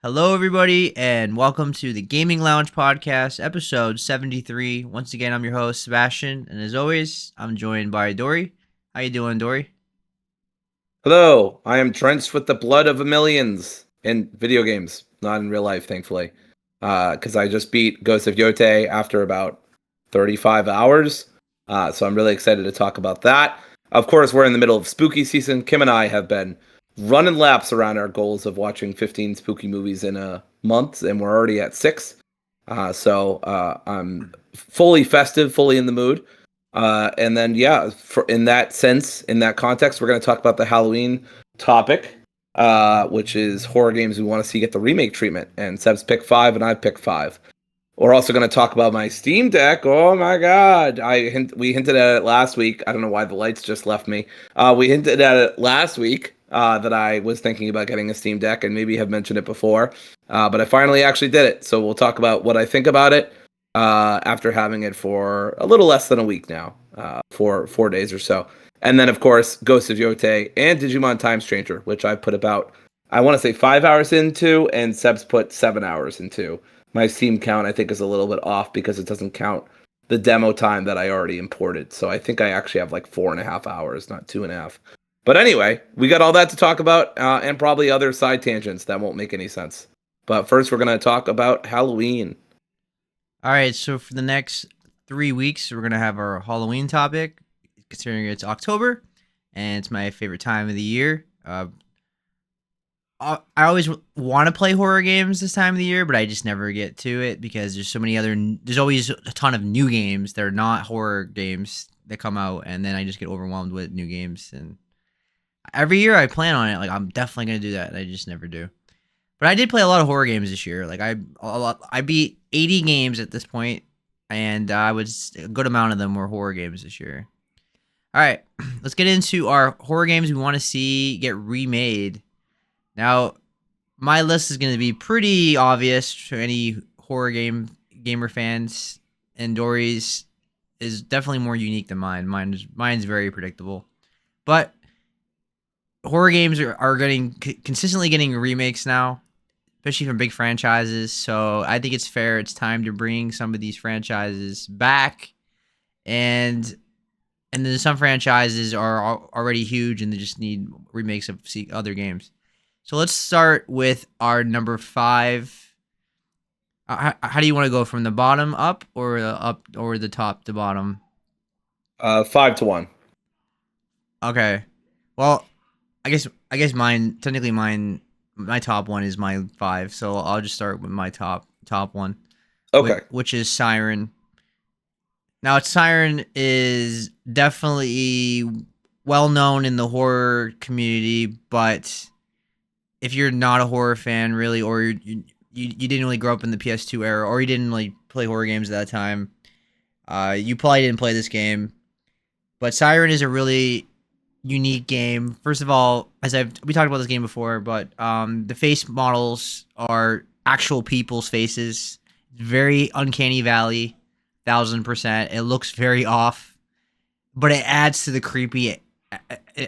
Hello, everybody, and welcome to the Gaming Lounge Podcast, episode 73. Once again, I'm your host, Sebastian, and as always, I'm joined by Dory. How you doing, Dory? Hello, I am drenched with the blood of millions in video games, not in real life, thankfully. Because I just beat Ghost of Yotei after about 35 hours. So I'm really excited to talk about that. Of course, we're in the middle of spooky season. Kim and I have been running laps around our goals of watching 15 spooky movies in a month, and we're already at 6. So I'm fully festive, fully in the mood. And then, yeah, in that sense, in that context, we're going to talk about the Halloween topic, which is horror games we want to see get the remake treatment. And Seb's picked 5, and I've picked 5. We're also going to talk about my Steam Deck. Oh my God! We hinted at it last week. I don't know why the lights just left me. We hinted at it last week that I was thinking about getting a Steam Deck, and maybe have mentioned it before. But I finally actually did it. So we'll talk about what I think about it after having it for a little less than a week now, for 4 days or so. And then, of course, Ghost of Yotei and Digimon Time Stranger, which I put about, I want to say 5 hours into, and Seb's put 7 hours into. My Steam count, I think, is a little bit off because it doesn't count the demo time that I already imported. So I think I actually have like 4.5 hours, not 2.5. But anyway, we got all that to talk about, and probably other side tangents that won't make any sense. But first, we're going to talk about Halloween. All right, so for the next 3 weeks, we're going to have our Halloween topic, considering it's October, and it's my favorite time of the year. I always want to play horror games this time of the year, but I just never get to it because there's so many other. There's always a ton of new games that are not horror games that come out, and then I just get overwhelmed with new games. And every year I plan on it, like I'm definitely gonna do that. And I just never do. But I did play a lot of horror games this year. Like I beat 80 games at this point, and I was a good amount of them were horror games this year. All right, let's get into our horror games we want to see get remade. Now, my list is going to be pretty obvious to any gamer fans, and Dory's is definitely more unique than mine. Mine's very predictable, but horror games are consistently getting remakes now, especially from big franchises. So I think it's fair. It's time to bring some of these franchises back, and then some franchises are already huge and they just need remakes of other games. So let's start with our number 5. How do you want to go, from the bottom up or the top to bottom? 5-1. Okay. Well, I guess my top one is my 5. So I'll just start with my top one, Okay. which is Siren. Now, Siren is definitely well known in the horror community, but if you're not a horror fan, really, or you didn't really grow up in the PS2 era, or you didn't really play horror games at that time, you probably didn't play this game. But Siren is a really unique game. First of all, we talked about this game before, but the face models are actual people's faces. Very uncanny valley, 1000%. It looks very off, but it adds to the creepy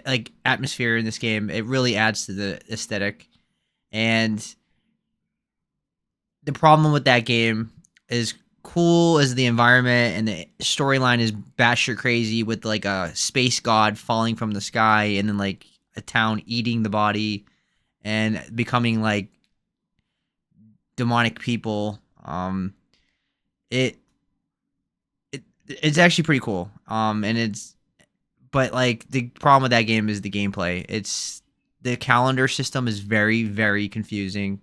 like atmosphere in this game. It really adds to the aesthetic. And the problem with that game is, cool as the environment and the storyline is batshit crazy, with like a space god falling from the sky and then like a town eating the body and becoming like demonic people. It it's actually pretty cool. But like the problem with that game is the gameplay. The calendar system is very, very confusing.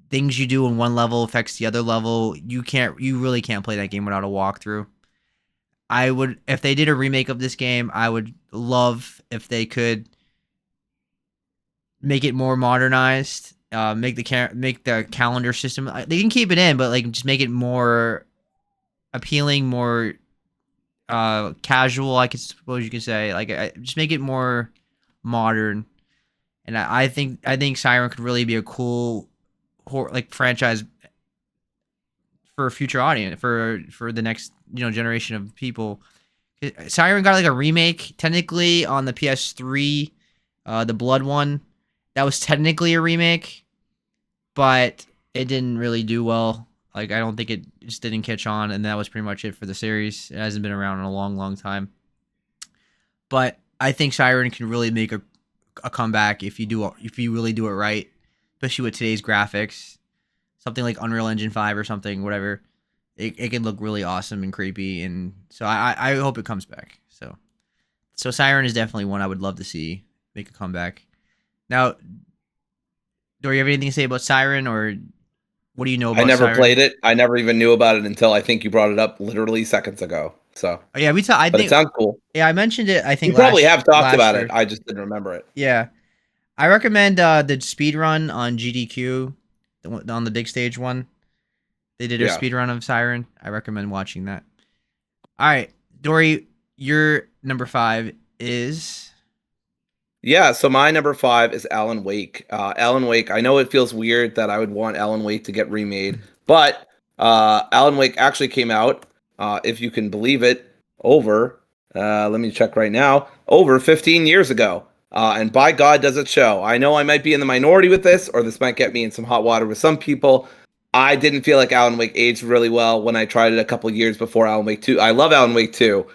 Things you do in one level affects the other level. You really can't play that game without a walkthrough. If they did a remake of this game, I would love if they could make it more modernized. Make the calendar system. They can keep it in, but like just make it more appealing, more casual. I suppose you could say, like, just make it more modern. And I think Siren could really be a cool franchise for a future audience, for the next generation of people. Siren got like a remake technically on the PS3, the Blood one. That was technically a remake, but it didn't really do well. Like I don't think it just didn't catch on, and that was pretty much it for the series. It hasn't been around in a long, long time. But I think Siren can really make a comeback if you really do it right, especially with today's graphics. Something like Unreal Engine 5 or something, whatever. It can look really awesome and creepy, and so I hope it comes back. So Siren is definitely one I would love to see make a comeback. Now, do you have anything to say about Siren, or what do you know I about never Siren? played it. I never even knew about it until I think you brought it up literally seconds ago. So, Oh, yeah, I but it think sounds cool. yeah, I mentioned it. I You think probably have talked last about it. year. I just didn't remember it. Yeah, I recommend the speed run on GDQ, on the big stage one. They did a Yeah. speed run of Siren. I recommend watching that. All right, Dory, your number 5 is. Yeah, so my number 5 is Alan Wake. Alan Wake, I know it feels weird that I would want Alan Wake to get remade, but Alan Wake actually came out, if you can believe it, over, let me check right now, over 15 years ago. And by God, does it show. I know I might be in the minority with this, or this might get me in some hot water with some people. I didn't feel like Alan Wake aged really well when I tried it a couple years before Alan Wake 2. I love Alan Wake 2.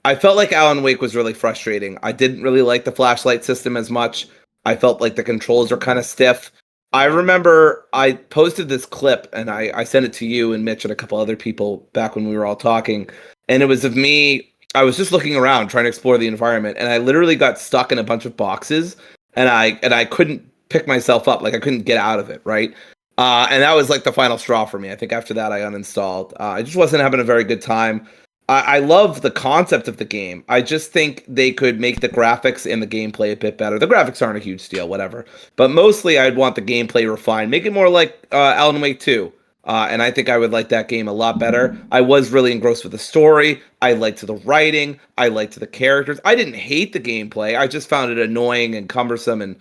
I felt like Alan Wake was really frustrating. I didn't really like the flashlight system as much. I felt like the controls are kind of stiff. I remember I posted this clip and I sent it to you and Mitch and a couple other people back when we were all talking. And it was of me. I was just looking around trying to explore the environment, and I literally got stuck in a bunch of boxes, and I couldn't pick myself up. Like I couldn't get out of it, right? And that was like the final straw for me. I think after that I uninstalled. I just wasn't having a very good time. I love the concept of the game. I just think they could make the graphics and the gameplay a bit better. The graphics aren't a huge deal, whatever. But mostly, I'd want the gameplay refined. Make it more like Alan Wake 2. And I think I would like that game a lot better. I was really engrossed with the story. I liked the writing. I liked the characters. I didn't hate the gameplay. I just found it annoying and cumbersome and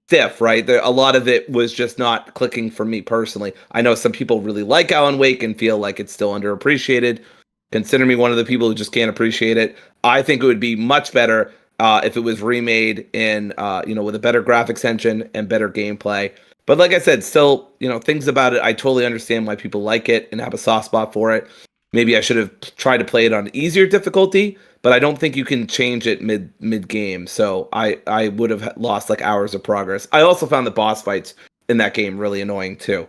stiff, right? A lot of it was just not clicking for me personally. I know some people really like Alan Wake and feel like it's still underappreciated. Consider me one of the people who just can't appreciate it. I think it would be much better if it was remade in, with a better graphics engine and better gameplay. But like I said, still, things about it, I totally understand why people like it and have a soft spot for it. Maybe I should have tried to play it on easier difficulty, but I don't think you can change it mid game. So I would have lost like hours of progress. I also found the boss fights in that game really annoying too.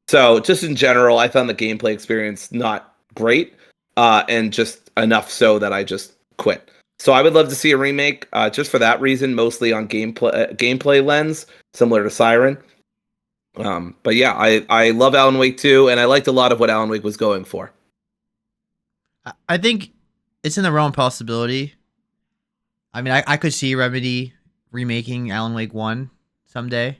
So just in general, I found the gameplay experience not great, and just enough so that I just quit. So I would love to see a remake, just for that reason, mostly on gameplay lens, similar to Siren. But yeah, I love Alan Wake 2, and I liked a lot of what Alan Wake was going for. I think it's in the realm of possibility. I mean, I could see Remedy remaking Alan Wake 1 someday.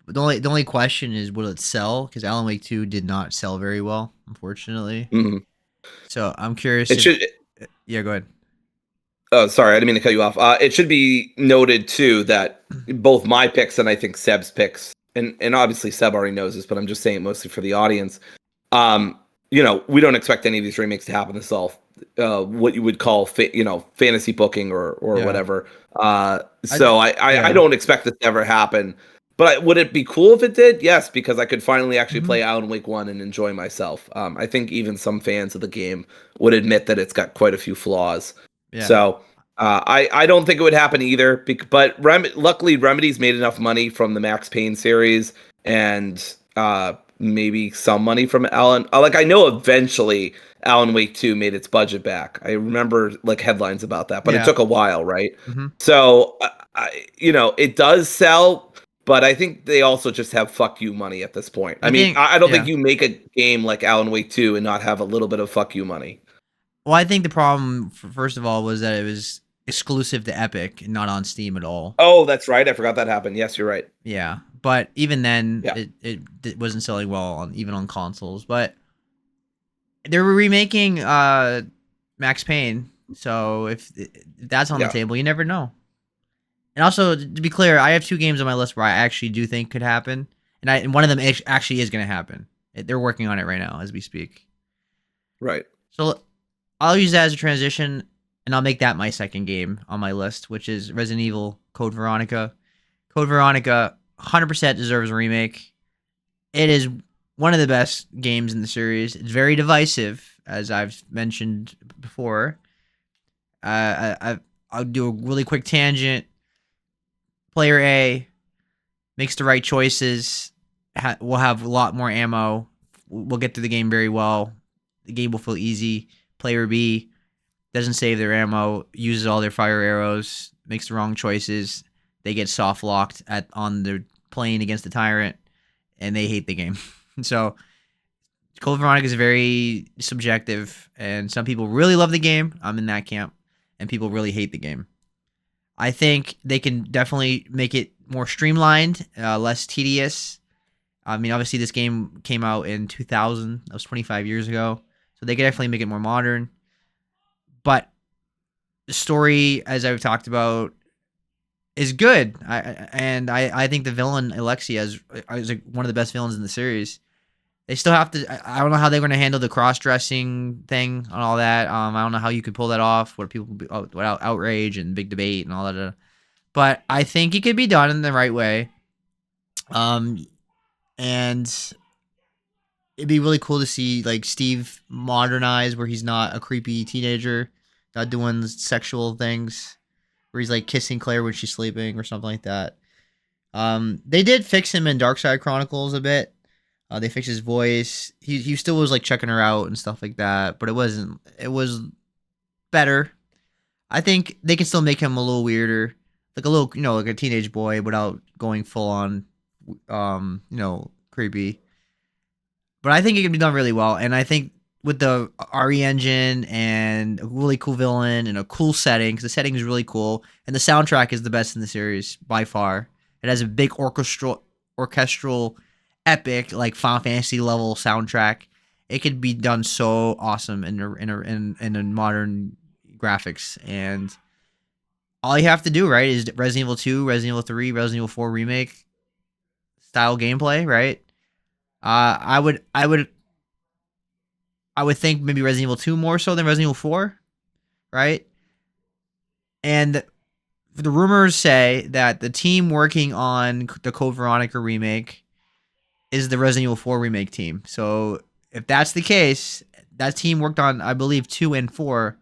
But the only question is, will it sell? Because Alan Wake 2 did not sell very well, unfortunately. Mhm. So I'm curious It if. should. Yeah, go ahead. Oh, sorry, I didn't mean to cut you off. It should be noted too that both my picks and I think Seb's picks, and obviously Seb already knows this, but I'm just saying it mostly for the audience. Um, we don't expect any of these remakes to happen. This is all what you would call fantasy booking or Yeah. whatever. I So I yeah. don't expect this to ever happen. But would it be cool if it did? Yes, because I could finally actually Hmm. play Alan Wake 1 and enjoy myself. I think even some fans of the game would admit that it's got quite a few flaws. Yeah. So I don't think it would happen either. But luckily, Remedy's made enough money from the Max Payne series and maybe some money from Alan. Like I know eventually Alan Wake 2 made its budget back. I remember like headlines about that, but it Yeah. took a while, right? Hmm. So it does sell, but I think they also just have fuck you money at this point. I I mean, think I don't think yeah. you make a game like Alan Wake 2 and not have a little bit of fuck you money. Well, I think the problem, first of all, was that it was exclusive to Epic and not on Steam at all. Oh, that's right. I forgot that happened. Yes, you're right. Yeah, but even then, Yeah. it wasn't selling well even on consoles. But they were remaking Max Payne, so if that's on the Yeah. table, you never know. And also, to be clear, I have two games on my list where I actually do think could happen, and one of them actually is going to happen. They're working on it right now as we speak. Right. So I'll use that as a transition, and I'll make that my second game on my list, which is Resident Evil Code Veronica. Code Veronica 100% deserves a remake. It is one of the best games in the series. It's very divisive, as I've mentioned before. I'll do a really quick tangent. Player A makes the right choices. We'll have a lot more ammo. We'll get through the game very well. The game will feel easy. Player B doesn't save their ammo, uses all their fire arrows, makes the wrong choices. They get soft locked on the plane against the tyrant, and they hate the game. So Code Veronica is very subjective, and some people really love the game. I'm in that camp, and people really hate the game. I think they can definitely make it more streamlined, less tedious. I mean, obviously, this game came out in 2000. That was 25 years ago. So they could definitely make it more modern. But the story, as I've talked about, is good. I think the villain, Alexia, is like one of the best villains in the series. They still have to. I don't know how they're going to handle the cross dressing thing and all that. I don't know how you could pull that off. What people without outrage and big debate and all that. But I think it could be done in the right way. And it'd be really cool to see like Steve modernize, where he's not a creepy teenager, not doing sexual things, where he's like kissing Claire when she's sleeping or something like that. They did fix him in Darkside Chronicles a bit. They fixed his voice. He still was like checking her out and stuff like that, but it wasn't. It was better. I think they can still make him a little weirder, like a little, like a teenage boy, without going full on, creepy. But I think it can be done really well, and I think with the RE engine and a really cool villain and a cool setting, because the setting is really cool, and the soundtrack is the best in the series by far. It has a big orchestral epic like Final Fantasy level soundtrack. It could be done so awesome in a modern graphics, and all you have to do, right, is Resident Evil 2, Resident Evil 3, Resident Evil 4 remake style gameplay, right? I would think maybe Resident Evil 2 more so than Resident Evil 4, right? And the rumors say that the team working on the Code Veronica remake is the Resident Evil 4 remake team. So if that's the case, that team worked on, I believe, 2 and 4.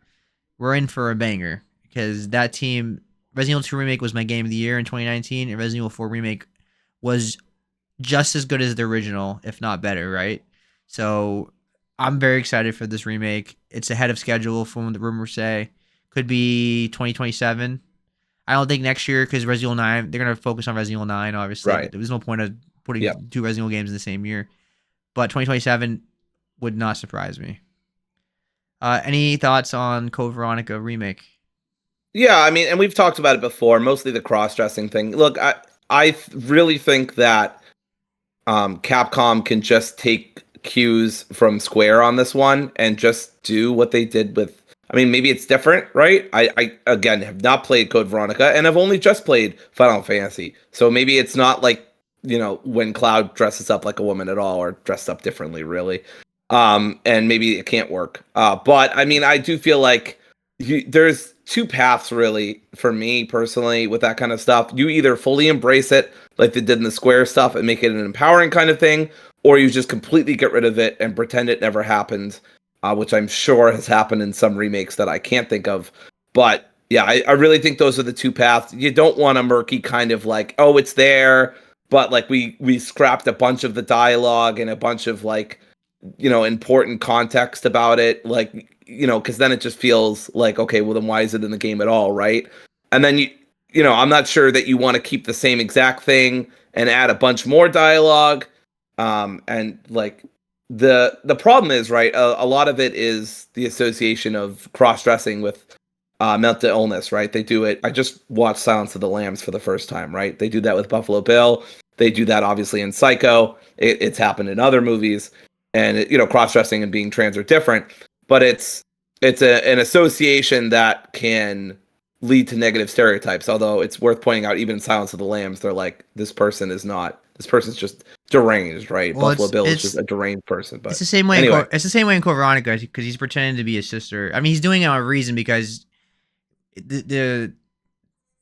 We're in for a banger, because that team, Resident Evil 2 remake was my game of the year in 2019, and Resident Evil 4 remake was just as good as the original, if not better, right? So I'm very excited for this remake. It's ahead of schedule from what the rumors say. Could be 2027. I don't think next year, because Resident Evil 9, they're going to focus on Resident Evil 9, obviously. Right. There's no point of putting Yep. 2 Resident Evil games in the same year. But 2027 would not surprise me. Any thoughts on Code Veronica remake? Yeah, I mean, and we've talked about it before, mostly the cross-dressing thing. Look, I really think that Capcom can just take cues from Square on this one and just do what they did with. I mean, maybe it's different, right? I again have not played Code Veronica, and I've only just played Final Fantasy, so maybe it's not like when Cloud dresses up like a woman at all, or dressed up differently, really. And maybe it can't work. But I mean, I do feel like there's two paths really for me personally with that kind of stuff. You either fully embrace it like they did in the Square stuff and make it an empowering kind of thing, or you just completely get rid of it and pretend it never happened, which I'm sure has happened in some remakes that I can't think of. But yeah, I really think those are the two paths. You don't want a murky kind of like, oh, it's there, but like we scrapped a bunch of the dialogue and a bunch of like, important context about it, like, because then it just feels like, okay, well then why is it in the game at all, right? And then I'm not sure that you want to keep the same exact thing and add a bunch more dialogue. And like the problem is, right, a lot of it is the association of cross-dressing with mental illness, right? They do it. I just watched Silence of the Lambs for the first time, right? They do that with Buffalo Bill. They do that obviously in Psycho. It's happened in other movies. And cross-dressing and being trans are different, but it's an association that can lead to negative stereotypes. Although it's worth pointing out, even in Silence of the Lambs, they're like, this person's just deranged, right? Well, Buffalo Bill is just a deranged person. But it's the same way. Anyway. It's the same way in Code Veronica, because he's pretending to be his sister. I mean, he's doing it on a reason, because the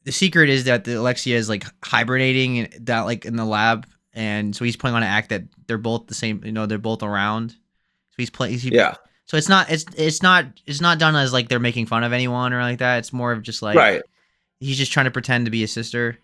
secret is that the Alexia is like hibernating that like in the lab, and so he's playing on an act that they're both the same. They're both around. So he's playing. Yeah. So it's not done as like they're making fun of anyone or like that. It's more of just like Right. he's just trying to pretend to be a sister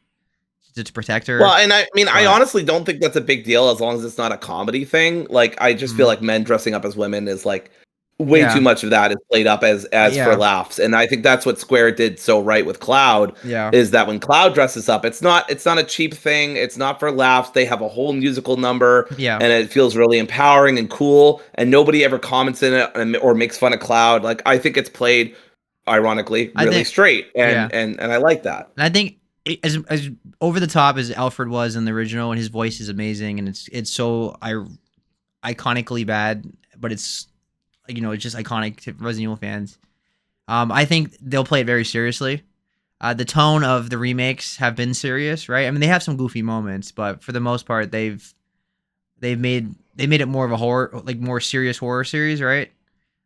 to protect Well, her. and I mean, I But honestly don't think that's a big deal as long as it's not a comedy thing. Like, I just feel mm, like men dressing up as women is like way too yeah, much of that is played up as for yeah, laughs. And I think that's what Square did so right with Cloud yeah, is that when Cloud dresses up, it's not a cheap thing. It's not for laughs. They have a whole musical number, yeah. and it feels really empowering and cool. And nobody ever comments in it or makes fun of Cloud. Like, I think it's played ironically I really think straight, yeah, and I like that. and I think as over the top as Alfred was in the original, and his voice is amazing, and it's so iconically bad, but it's it's just iconic to Resident Evil fans. I think they'll play it very seriously. The tone of the remakes have been serious, right? I mean, they have some goofy moments, but for the most part, they made it more of a horror, like more serious horror series, right?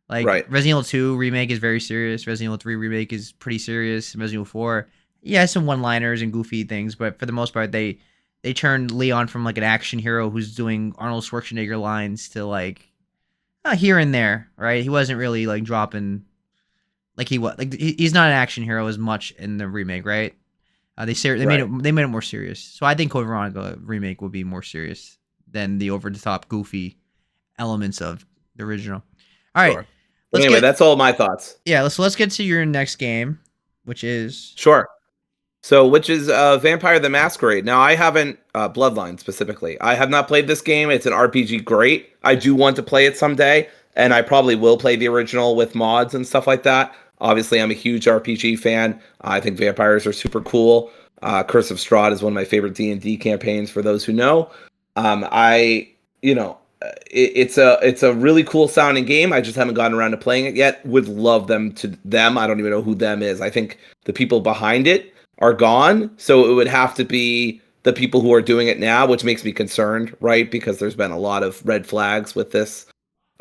Like Right. Resident Evil 2 remake is very serious. Resident Evil 3 remake is pretty serious. Resident Evil 4, yeah, some one-liners and goofy things, but for the most part, they turned Leon from like an action hero who's doing Arnold Schwarzenegger lines to like here and there, right? He wasn't really like dropping like he was like he's not an action hero as much in the remake, right? They made Right. it more serious. So I think Code Veronica remake will be more serious than the over the top goofy elements of the original. All right, Sure. But let's anyway, get that's all my thoughts. yeah. Let's get to your next game, which is Sure. So, which is Vampire the Masquerade. Now, I haven't Bloodline specifically. I have not played this game. It's an RPG. Great. I do want to play it someday, and I probably will play the original with mods and stuff like that. Obviously, I'm a huge RPG fan. I think vampires are super cool. Curse of Strahd is one of my favorite D&D campaigns. For those who know, I you know it's a really cool sounding game. I just haven't gotten around to playing it yet. Would love them. I don't even know who them is. I think the people behind it are gone, so it would have to be the people who are doing it now, which makes me concerned, right? Because there's been a lot of red flags with this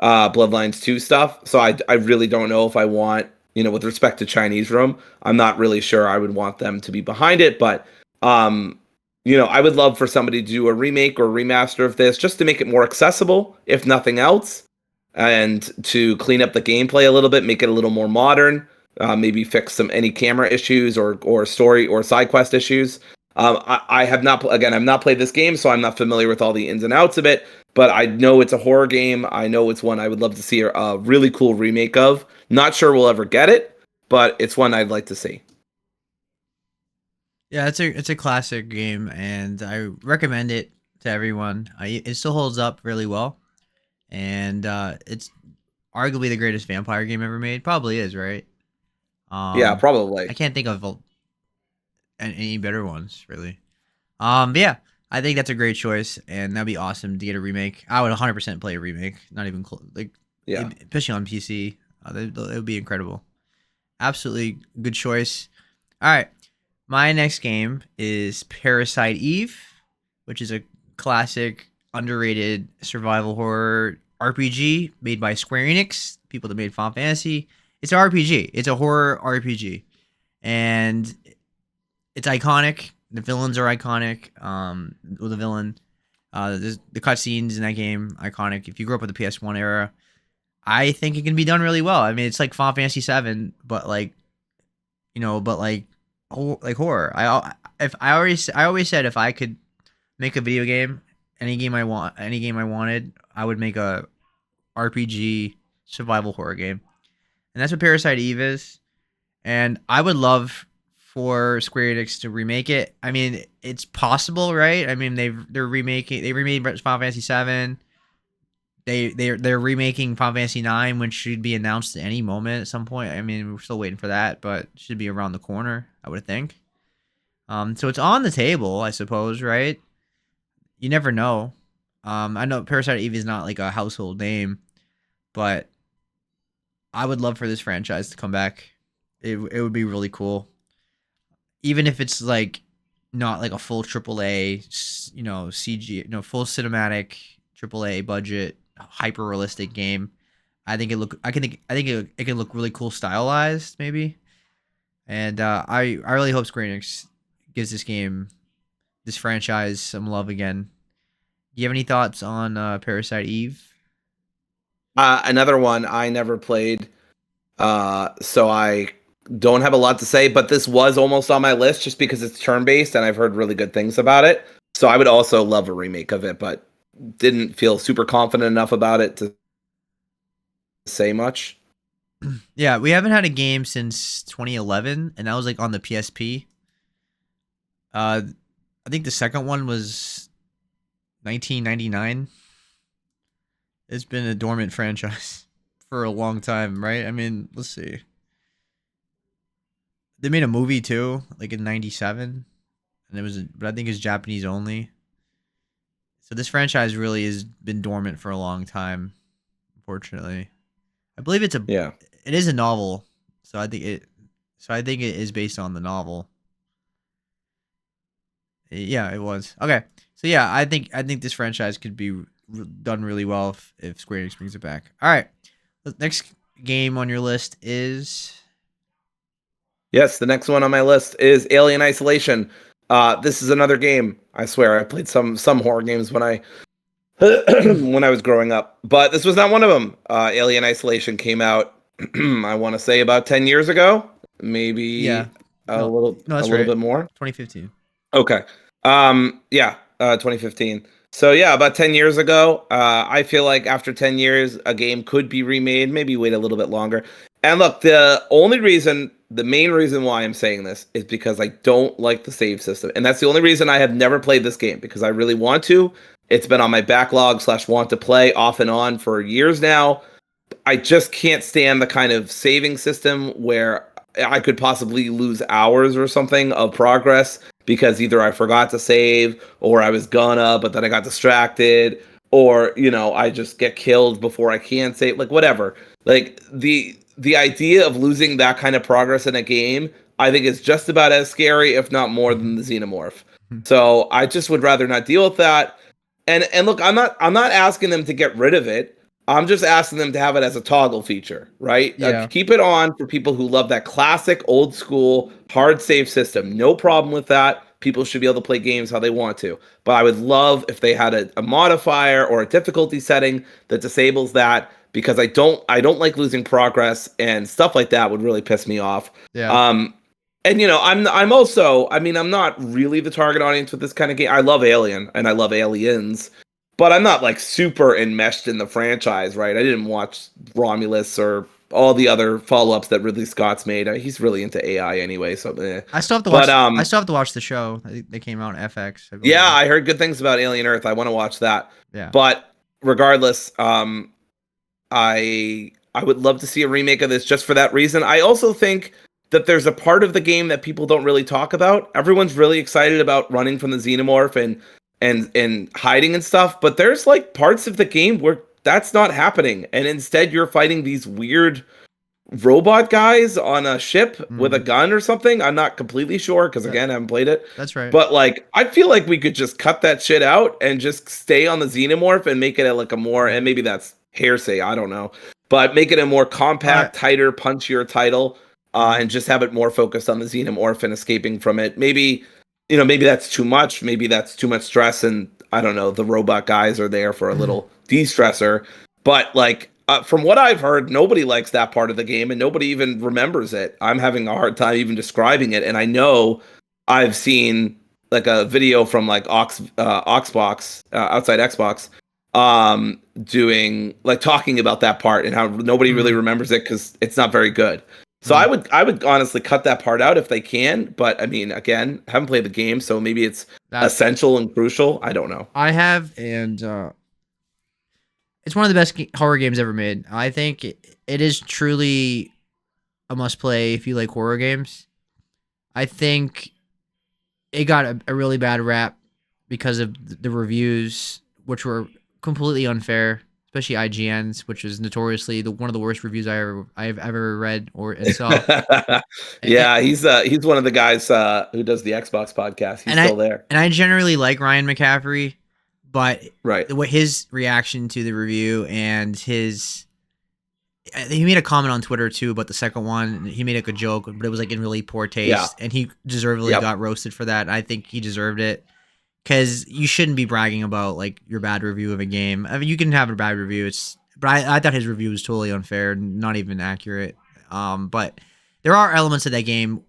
Bloodlines 2 stuff. So I really don't know if I want, with respect to Chinese Room, I'm not really sure I would want them to be behind it, but um I would love for somebody to do a remake or remaster of this just to make it more accessible, if nothing else, and to clean up the gameplay a little bit, make it a little more modern, maybe fix any camera issues or story or side quest issues. I have not, again, I've not played this game, so I'm not familiar with all the ins and outs of it, but I know it's a horror game. I know it's one I would love to see a really cool remake of. Not sure we'll ever get it, but it's one I'd like to see. yeah, it's a classic game, and I recommend it to everyone. It still holds up really well, and it's arguably the greatest vampire game ever made. Probably is, right? Yeah, Um, I probably. can't think of any better ones really. But yeah, I think that's a great choice, and that'd be awesome to get a remake. I would 100% play a remake. Not even like, Yeah. especially on PC. It would be incredible. Absolutely good choice. All right, my next game is Parasite Eve, which is a classic, underrated survival horror RPG made by Square Enix, people that made Final Fantasy. It's an RPG. It's a horror RPG, and it's iconic. The villains are iconic. The villain, the cutscenes in that game, iconic. If you grew up with the PS1 era, I think it can be done really well. I mean, it's like Final Fantasy VII, but like but like like horror. I always said if I could make a video game, any game I wanted, I would make a RPG survival horror game, and that's what Parasite Eve is. And I would love for Square Enix to remake it. I mean, it's possible, right? I mean, they remade Final Fantasy VII. They're remaking Final Fantasy 9, which should be announced at any moment at some point. I mean, we're still waiting for that, but it should be around the corner, I would think. So it's on the table, I suppose, right? You never know. I know Parasite Eve is not like a household name, but I would love for this franchise to come back. It would be really cool, even if it's like not like a full AAA, CG, full cinematic AAA budget, hyper realistic game. I think it can look really cool stylized maybe, and I really hope Square Enix gives this franchise some love again. Do you have any thoughts on Parasite Eve? Another one I never played, so I don't have a lot to say. But this was almost on my list just because it's turn-based and I've heard really good things about it. So I would also love a remake of it, but didn't feel super confident enough about it to say much. Yeah, we haven't had a game since 2011, and that was like on the PSP. I think the second one was 1999. It's been a dormant franchise for a long time, right? I mean, let's see. They made a movie too, like in '97, and but I think it's Japanese only. So this franchise really has been dormant for a long time, unfortunately. I believe Yeah. it is a novel, so I think it is based on the novel. Yeah, it was. Okay. So yeah, I think this franchise could be done really well if Square Enix brings it back. All right. The next game on your list is Yes, the next one on my list is Alien Isolation. This is another game. I swear I played some horror games when I when I was growing up, but this was not one of them. Alien Isolation came out, I want to say about 10 years ago, yeah. maybe No. No, a that's little right. bit more. 2015. Okay. Yeah, 2015. So yeah, about 10 years ago, I feel like after 10 years, a game could be remade, maybe wait a little bit longer. And look, the main reason why I'm saying this is because I don't like the save system. And that's the only reason I have never played this game because I really want to. It's been on my backlog / want to play off and on for years now. I just can't stand the kind of saving system where I could possibly lose hours or something of progress because either I forgot to save or I was gonna, but then I got distracted, or I just get killed before I can save, like whatever. Like the idea of losing that kind of progress in a game, I think is just about as scary, if not more, than the xenomorph. So I just would rather not deal with that. And look, I'm not asking them to get rid of it. I'm just asking them to have it as a toggle feature, right? Yeah. Keep it on for people who love that classic old school hard save system. No problem with that. People should be able to play games how they want to. But I would love if they had a modifier or a difficulty setting that disables that because I don't like losing progress and stuff like that would really piss me off. Yeah. Um, and I'm also, I mean, I'm not really the target audience with this kind of game. I love Alien and I love Aliens, but I'm not like super enmeshed in the franchise, right? I didn't watch Romulus or all the other follow-ups that Ridley Scott's made. He's really into AI anyway, so I still have to but watch I still have to watch the show. I think they came out on FX, I yeah, believe. I heard good things about Alien Earth. I want to watch that. Yeah. But regardless, I would love to see a remake of this just for that reason. I also think that there's a part of the game that people don't really talk about. Everyone's really excited about running from the xenomorph and hiding and stuff, but there's like parts of the game where that's not happening, and instead you're fighting these weird robot guys on a ship with a Mm, gun or something. I'm not completely sure because that, again, I haven't played it. that's right. But like I feel like we could just cut that shit out and just stay on the xenomorph and make it like a more, and maybe that's hearsay, I don't know. But make it a more All right. compact, tighter, punchier title, Mm, and just have it more focused on the xenomorph and escaping from it. Maybe, maybe that's too much. Maybe that's too much stress, and I don't know. The robot guys are there for a little de-stressor. But like from what I've heard, nobody likes that part of the game, and nobody even remembers it. I'm having a hard time even describing it, and I know I've seen like a video from like Oxbox outside Xbox, doing like talking about that part and how nobody really mm, remembers it because it's not very good. So I mm. would I would honestly cut that part out if they can. But I mean, again, I haven't played the game, so maybe it's That essential and crucial. I don't know. I have, and it's one of the best horror games ever made. I think it is truly a must play if you like horror games. I think it got a really bad rap because of the reviews, which were completely unfair, especially IGN's, which is notoriously one of the worst reviews I've ever read or and saw. And, Yeah, he's one of the guys who does the Xbox podcast. He's and I still there, and I generally like Ryan McCaffrey, but right? what his reaction to the review and his he made a comment on Twitter too about the second one. He made like a joke, but it was like in really poor Yeah, taste, and he deservedly yep. got roasted for that. I think he deserved it. because you shouldn't be bragging about like your bad review of a game. I mean, you can have a bad review. But I thought his review was totally unfair, not even accurate. But there are elements of that game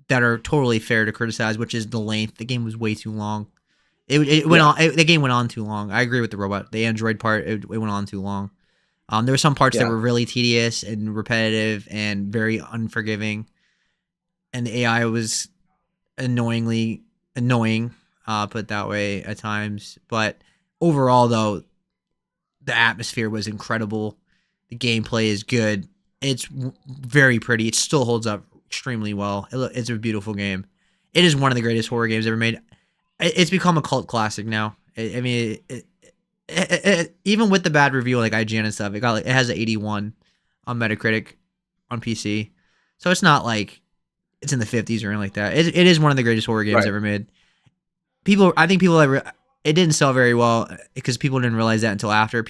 that are totally fair to criticize, which is the length. The game was way too long. It went Yeah, on. The game went on too long. I agree with the robot. The Android part, it went on too long. There were some parts that yeah, were really tedious and repetitive and very unforgiving, and the AI was annoyingly annoying, put it that way at times. But overall, though, the atmosphere was incredible. The gameplay is good. It's very pretty. It still holds up extremely well. It's a beautiful game. It is one of the greatest horror games ever made. It's become a cult classic now. I mean, even with the bad review like IGN and stuff, it has an 81 on Metacritic on PC. So it's not like it's in the 50s or anything like that. It is one of the greatest horror games right. ever made. I think it didn't sell very well because people didn't realize that until after.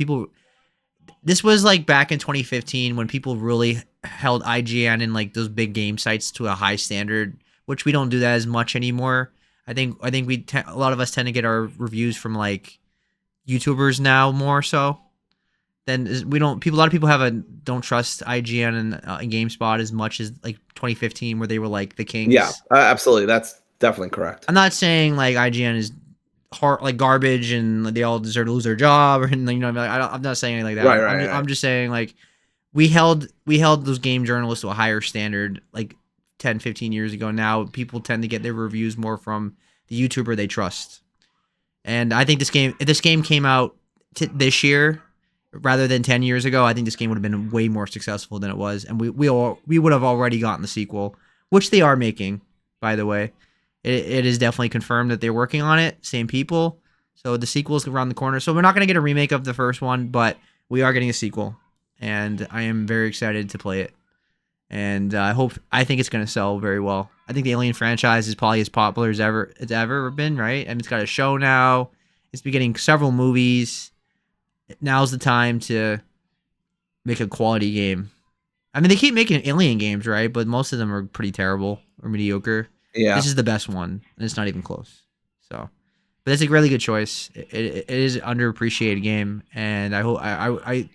This was like back in 2015 when people really held IGN and like those big game sites to a high standard, which we don't do that as much anymore. I think a lot of us tend to get our reviews from like YouTubers now more so than we don't. People A lot of people don't trust IGN and GameSpot as much as like 2015 where they were like the Yeah, kings. absolutely. That's definitely correct. I'm not saying like IGN is hard like garbage and they all deserve to lose their job or like, I'm not saying anything like that. Right, I'm just saying like we held those game journalists to a higher standard like 10, 15 years ago. Now people tend to get their reviews more from the YouTuber they trust. And I think if this game came out this year rather than 10 years ago, I think this game would have been way more successful than it was, and we would have already gotten the sequel, which they are making, by the way. It is definitely confirmed that they're working on it, same people. So the sequel's around the corner. So we're not going to get a remake of the first one, but we are getting a sequel, and I am very excited to play it. And I think it's going to sell very well. I think the Alien franchise is probably as popular as it's ever been, right? And it's got a show now. It's been getting several movies. Now's the time to make a quality game. I mean, they keep making Alien games, right? But most of them are pretty terrible or mediocre. Yeah, This is the best one, and it's not even close. So, but it's a really good choice. It is an underappreciated game, and I hope I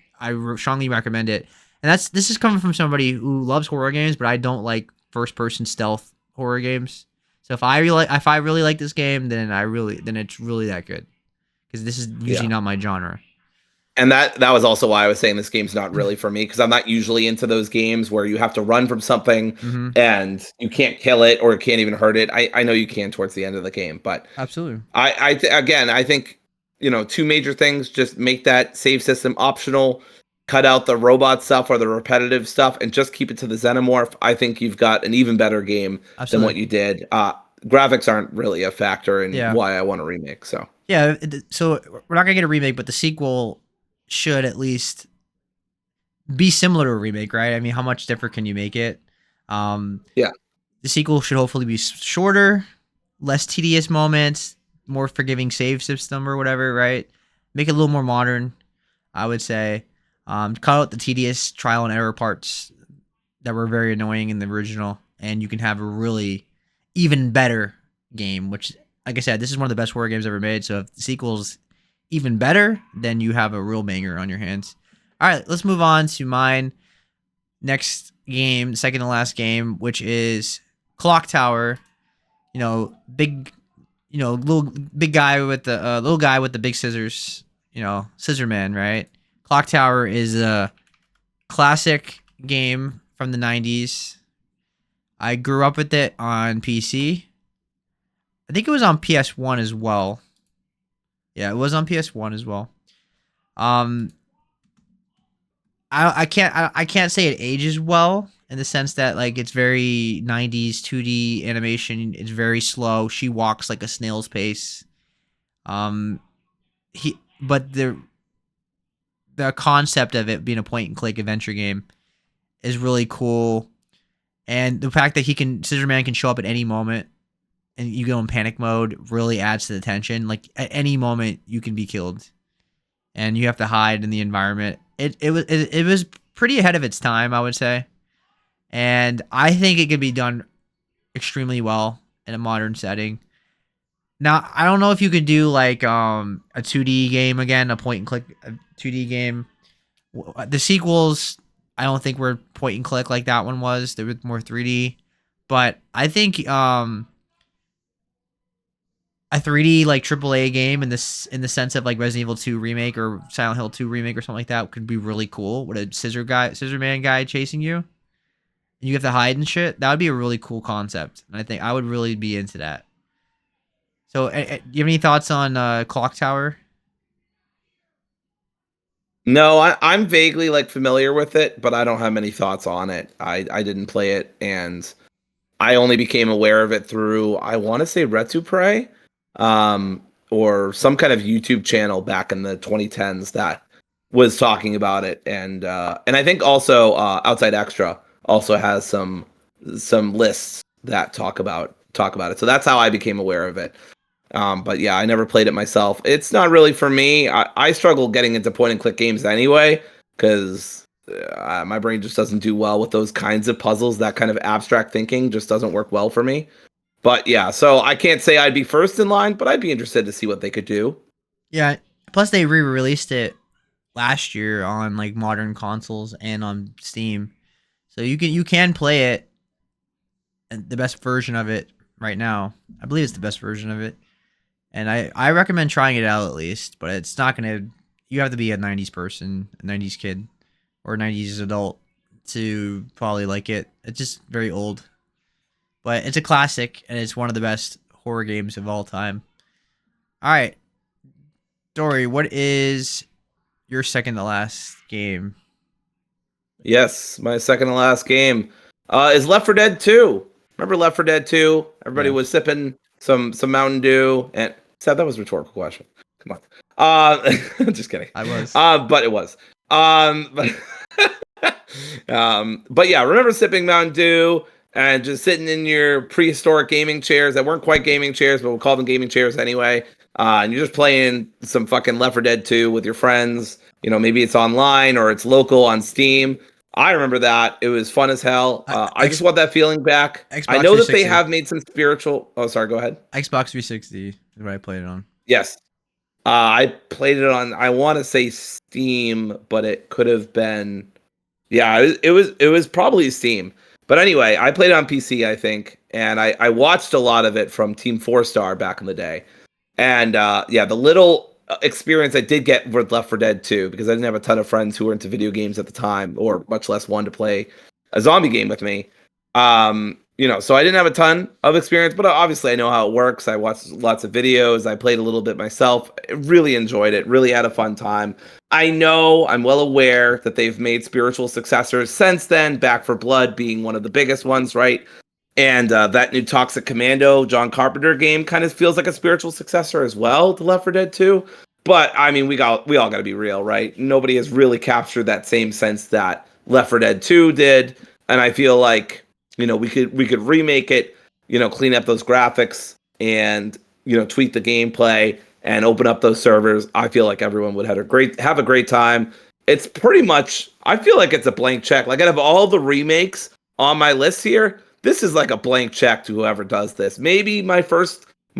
strongly recommend it. And this is coming from somebody who loves horror games, but I don't like first person stealth horror games. So if I really like this game, then it's really that good because this is usually yeah. not my genre. And that was also why I was saying this game's not really for me because I'm not usually into those games where you have to run from something Mm-hmm. and you can't kill it or can't even hurt it. I know you can towards the end of the game, but Absolutely. again, I think two major things: just make that save system optional, cut out the robot stuff or the repetitive stuff, and just keep it to the xenomorph. I think you've got an even better game than what Absolutely. you did. Graphics aren't really a factor in Yeah. why I want to remake. So Yeah. So we're not gonna get a remake, but the sequel should at least be similar to a remake, right? I mean, how much different can you make it? Um, yeah, the sequel should hopefully be shorter, less tedious moments, more forgiving save system or whatever, right? Make it a little more modern, I would say. Cut out the tedious trial and error parts that were very annoying in the original, and you can have a really even better game. Which, like I said, this is one of the best horror games ever made. So if the sequel's even better, then you have a real banger on your hands. All right, let's move on to mine. Next game, second to last game, which is Clock Tower. Big, little big guy with the little guy with the big scissors. Scissor Man, right? Clock Tower is a classic game from the 90s. I grew up with it on PC. I think it was on PS1 as well. Yeah, it was on PS1 as well. Um, I can't say it ages well in the sense that like it's very 90s 2D animation. It's very slow. She walks like a snail's pace. Um, but the concept of it being a point and click adventure game is really cool, and the fact that Scissor Man can show up at any moment and you go in panic mode really adds to the tension. Like at any moment you can be killed, and you have to hide in the environment. It was pretty ahead of its time, I would say, and I think it could be done extremely well in a modern setting. Now I don't know if you could do like a 2D game again, a point and click 2D game. The sequels, I don't think were point and click like that one was. They were more 3D. But I think a 3D like AAA game in the sense of like Resident Evil 2 remake or Silent Hill 2 remake or something like that could be really cool. With a scissor man guy chasing you, and you have to hide and shit. That would be a really cool concept, and I think I would really be into that. So, do you have any thoughts on Clock Tower? No, I'm vaguely like familiar with it, but I don't have many thoughts on it. I didn't play it, and I only became aware of it through, I want to say, Retupre, um, or some kind of YouTube channel back in the 2010s that was talking about it, and I think also Outside Extra also has some lists that talk about it. So that's how I became aware of it. But yeah, I never played it myself. It's not really for me. I struggle getting into point and click games anyway because my brain just doesn't do well with those kinds of puzzles. That kind of abstract thinking just doesn't work well for me. But yeah, so I can't say I'd be first in line, but I'd be interested to see what they could do. Yeah. Plus, they re-released it last year on like modern consoles and on Steam, so you can play it, the best version of it right now. I believe it's the best version of it, and I recommend trying it out at least. But it's not gonna. You have to be a '90s person, a '90s kid, or a '90s adult to probably like it. It's just very old, but it's a classic, and it's one of the best horror games of all time. All right, Dory, what is your second to last game? Yes, my second to last game is Left 4 Dead 2. Remember Left 4 Dead 2? Everybody Yeah, was sipping some Mountain Dew, and Seth, that was a rhetorical question. Come on. Just kidding. I was. But it was. But yeah, remember sipping Mountain Dew and just sitting in your prehistoric gaming chairs that weren't quite gaming chairs, but we'll call them gaming chairs anyway. And you're just playing some fucking Left 4 Dead 2 with your friends. You know, maybe it's online or it's local on Steam. I remember that. It was fun as hell. I just want that feeling back. I Xbox know that they 360. have made some spiritual. Oh, sorry. Go ahead. Xbox 360 is what I played it on. Yes. I played it on, I want to say Steam, but it could have been. Yeah, it was probably Steam. But anyway, I played it on PC, I think, and I watched a lot of it from Team 4 Star back in the day. And yeah, the little experience I did get with Left 4 Dead 2, because I didn't have a ton of friends who were into video games at the time, or much less one to play a zombie game with me. So I didn't have a ton of experience, but obviously I know how it works. I watched lots of videos. I played a little bit myself. I really enjoyed it. Really had a fun time. I'm well aware that they've made spiritual successors since then, Back for Blood being one of the biggest ones, right? And that new Toxic Commando John Carpenter game kind of feels like a spiritual successor as well to Left 4 Dead 2. But I mean, we all got to be real, right? Nobody has really captured that same sense that Left 4 Dead 2 did, and I feel like we could remake it, clean up those graphics and tweak the gameplay and open up those servers. I feel like everyone would have a great time. It's pretty much, I feel like it's a blank check. Like out of all the remakes on my list here, this is like a blank check to whoever does this. Maybe my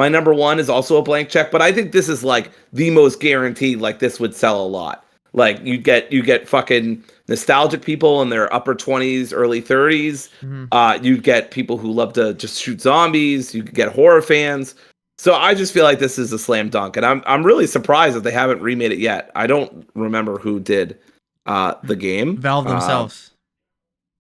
number one is also a blank check, but I think this is like the most guaranteed. Like this would sell a lot. Like you get fucking nostalgic people in their upper 20s, early 30s. Mm-hmm. You get people who love to just shoot zombies. You get horror fans. So I just feel like this is a slam dunk, and I'm really surprised that they haven't remade it yet. I don't remember who did the game. Valve themselves.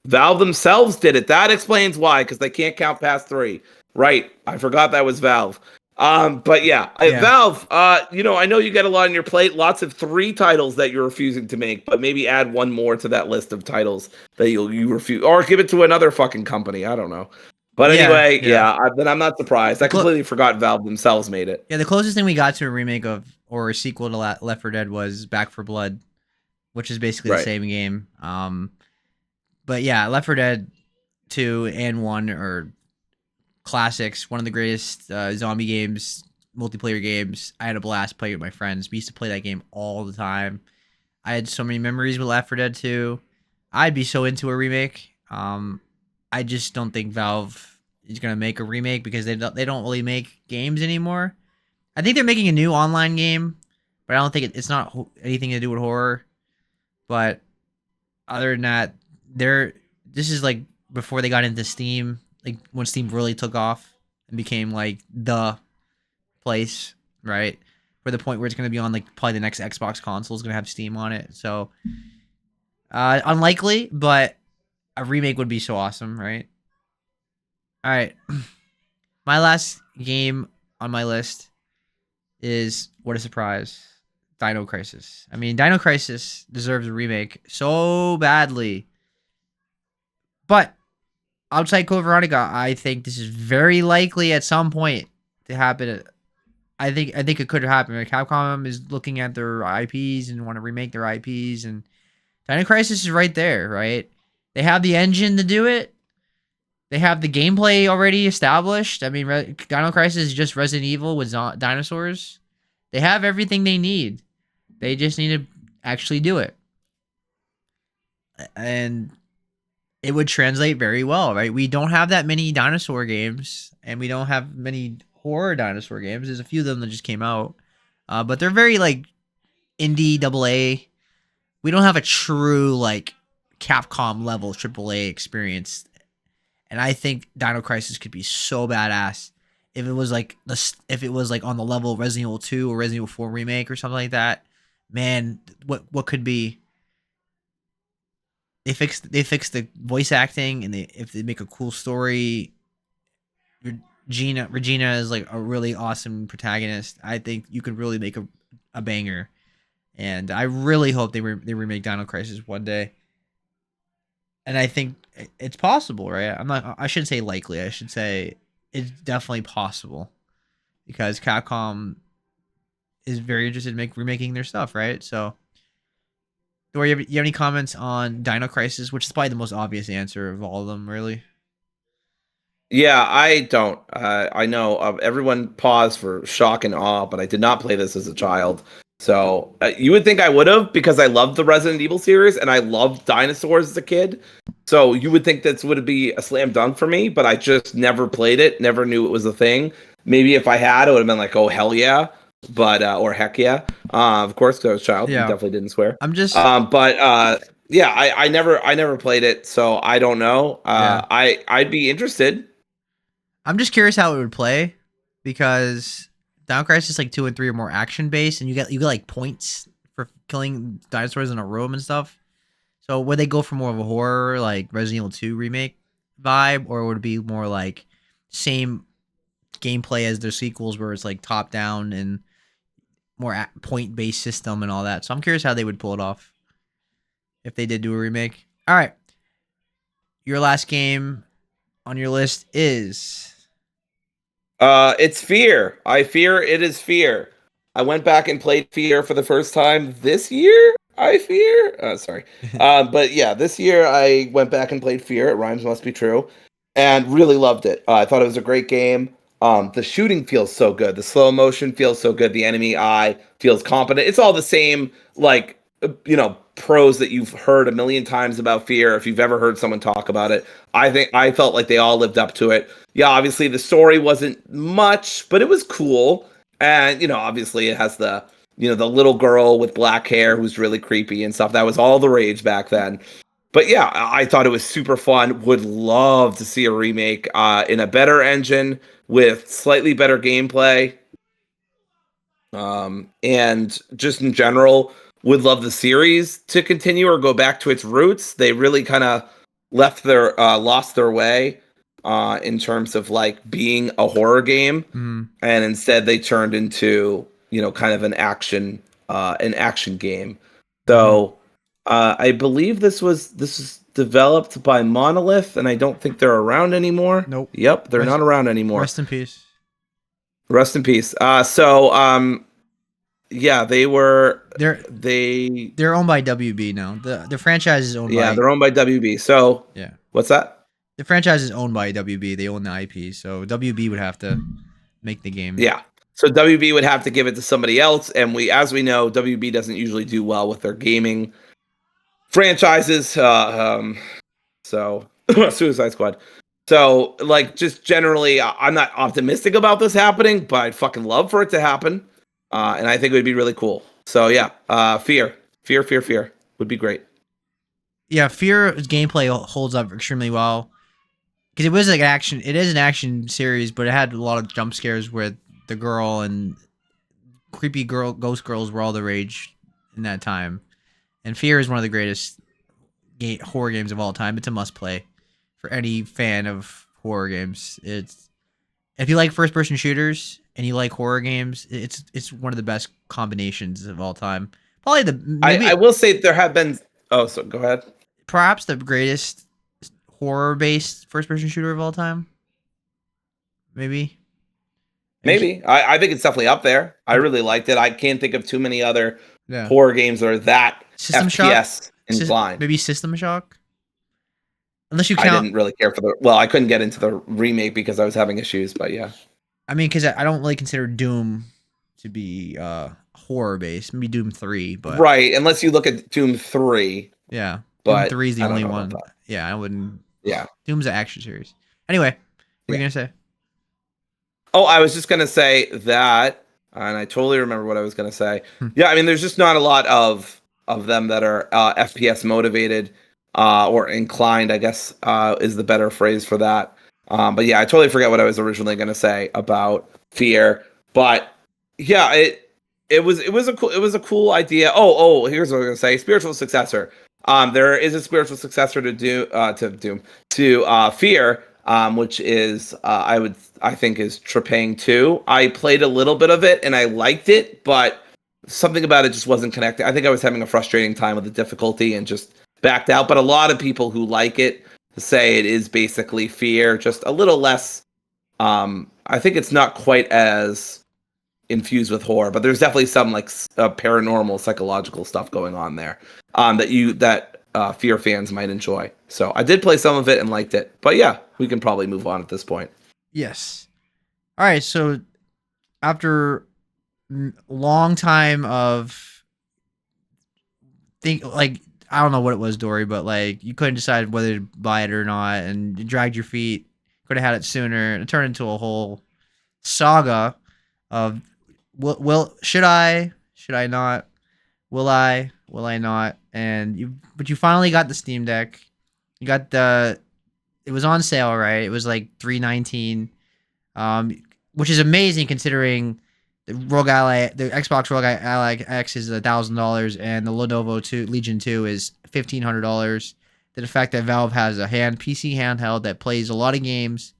Valve themselves did it. That explains why, because they can't count past 3. Right. I forgot that was Valve. But yeah, Yeah. Valve, I know you get a lot on your plate, lots of 3 titles that you're refusing to make, but maybe add one more to that list of titles that you refuse, or give it to another fucking company. I don't know. But anyway, then I'm not surprised. I completely forgot Valve themselves made it. Yeah, the closest thing we got to a remake of or a sequel to Left 4 Dead was Back for Blood, which is basically the same game. But yeah, Left 4 Dead 2 and 1 are classics. One of the greatest zombie games, multiplayer games. I had a blast playing with my friends. We used to play that game all the time. I had so many memories with Left 4 Dead 2. I'd be so into a remake. I just don't think Valve is gonna make a remake because they don't really make games anymore. I think they're making a new online game, but I don't think it's not anything to do with horror. But other than that, they're this is like before they got into Steam, like when Steam really took off and became like the place, right? For the point where it's going to be on like probably the next Xbox console is going to have Steam on it. So unlikely, but a remake would be so awesome, right? All right, my last game on my list is what a surprise. Dino Crisis. I mean, Dino Crisis deserves a remake so badly. But outside Code Veronica, I think this is very likely at some point to happen. I think it could happen. Like Capcom is looking at their IPs and want to remake their IPs, and Dino Crisis is right there, right? They have the engine to do it. They have the gameplay already established. I mean, Dino Crisis is just Resident Evil with dinosaurs. They have everything they need. They just need to actually do it. And it would translate very well, right? We don't have that many dinosaur games, and we don't have many horror dinosaur games. There's a few of them that just came out, but they're very like indie double A. We don't have a true like Capcom level triple A experience, and I think Dino Crisis could be so badass if it was like if it was like on the level of Resident Evil 2 or Resident Evil 4 remake or something like that. Man, what could be? They fixed the voice acting, and if they make a cool story, Regina is like a really awesome protagonist. I think you could really make a banger, and I really hope they remake Dino Crisis one day. And I think it's possible, right? I shouldn't say likely. I should say it's definitely possible because Capcom is very interested in remaking their stuff, right? So, Dory, you have any comments on Dino Crisis, which is probably the most obvious answer of all of them, really? Yeah, I don't. I know everyone paused for shock and awe, but I did not play this as a child. So you would think I would have because I loved the Resident Evil series and I loved dinosaurs as a kid. So you would think this would be a slam dunk for me, but I just never played it, never knew it was a thing. Maybe if I had, it would have been like, oh hell yeah, but or heck yeah. Of course, because I was a child, and Yeah, definitely didn't swear. I'm just But yeah, I never played it, so I don't know. yeah, I'd be interested. I'm just curious how it would play because Dino Crisis is like 2 and 3 are more action based, and you get like points for killing dinosaurs in a room and stuff. So would they go for more of a horror like Resident Evil 2 remake vibe, or would it be more like same gameplay as their sequels, where it's like top down and more point based system and all that? So I'm curious how they would pull it off if they did do a remake. All right, your last game on your list is It's Fear. I fear it is Fear. I went back and played Fear for the first time this year. I fear. Sorry. But yeah, this year I went back and played Fear. It rhymes must be true, and really loved it. I thought it was a great game. The shooting feels so good. The slow motion feels so good. The enemy eye feels competent. It's all the same, like pros that you've heard a million times about Fear. If you've ever heard someone talk about it, I felt like they all lived up to it. Yeah, obviously the story wasn't much, but it was cool. And obviously it has the little girl with black hair who's really creepy and stuff. That was all the rage back then. But yeah, I thought it was super fun. Would love to see a remake in a better engine with slightly better gameplay. And just in general, would love the series to continue or go back to its roots. They really kind of lost their way in terms of like being a horror game, mm, and instead they turned into kind of an action game. mhm. So I believe this is developed by Monolith, and I don't think they're around anymore. Nope. Yep, they're Rest not around anymore. rest in peace. Rest in peace. Yeah, They're they they're owned by WB now. The franchise is owned yeah, by they're owned by WB. So yeah. what's that? The franchise is owned by WB. They own the IP, so WB would have to make the game. Yeah. So WB would have to give it to somebody else, and as we know, WB doesn't usually do well with their gaming franchises. So Suicide Squad. So, like, just generally, I'm not optimistic about this happening, but I'd fucking love for it to happen. And I think it would be really cool. So, yeah, fear would be great. Yeah, Fear gameplay holds up extremely well because it was like an action. It is an action series, but it had a lot of jump scares with the girl and creepy ghost girls were all the rage in that time. And Fear is one of the greatest horror games of all time. It's a must play for any fan of horror games. It's if you like first person shooters and you like horror games, it's one of the best combinations of all time. Probably the I maybe will say there have been. Oh, so go ahead. perhaps the greatest horror based first person shooter of all time. Maybe. Maybe. I think it's definitely up there. I really liked it. I can't think of too many other Yeah. horror games that are that System Shock. FPS inclined. Maybe System Shock. Unless you I count. didn't really care for the. Well, I couldn't get into the remake because I was having issues, but yeah. I mean, because I don't really consider Doom to be horror based. Maybe Doom 3, but Right, unless you look at Doom 3, yeah, Doom but 3 is the I don't only know about one. that. Yeah, I wouldn't. Yeah. Doom's an action series. Anyway, what are Yeah. you gonna say? Oh, I was just gonna say that, and I totally remember what I was gonna say. Yeah, I mean, there's just not a lot of them that are FPS motivated or inclined, I guess is the better phrase for that. But yeah, I totally forget what I was originally gonna say about Fear. But yeah, it was a cool idea. Here's what I was gonna say: spiritual successor. There is a spiritual successor to Doom to Fear, which is I think is Trepang 2. I played a little bit of it and I liked it, but something about it just wasn't connected. I think I was having a frustrating time with the difficulty and just backed out. But a lot of people who like it say it is basically Fear, just a little less. I think it's not quite as infused with horror, but there's definitely some like paranormal psychological stuff going on there that Fear fans might enjoy. So I did play some of it and liked it, but yeah, we can probably move on at this point. Yes. All right. So after long time of think like I don't know what it was, Dory, but like you couldn't decide whether to buy it or not, and you dragged your feet. Could have had it sooner. It turned into a whole saga of will should I not, will I not, and but you finally got the Steam Deck. You got it was on sale, right? It was like $319, which is amazing considering the the Xbox Rogue Ally X is $1,000, and the Lenovo Legion 2 is $1,500. The fact that Valve has a PC handheld that plays a lot of games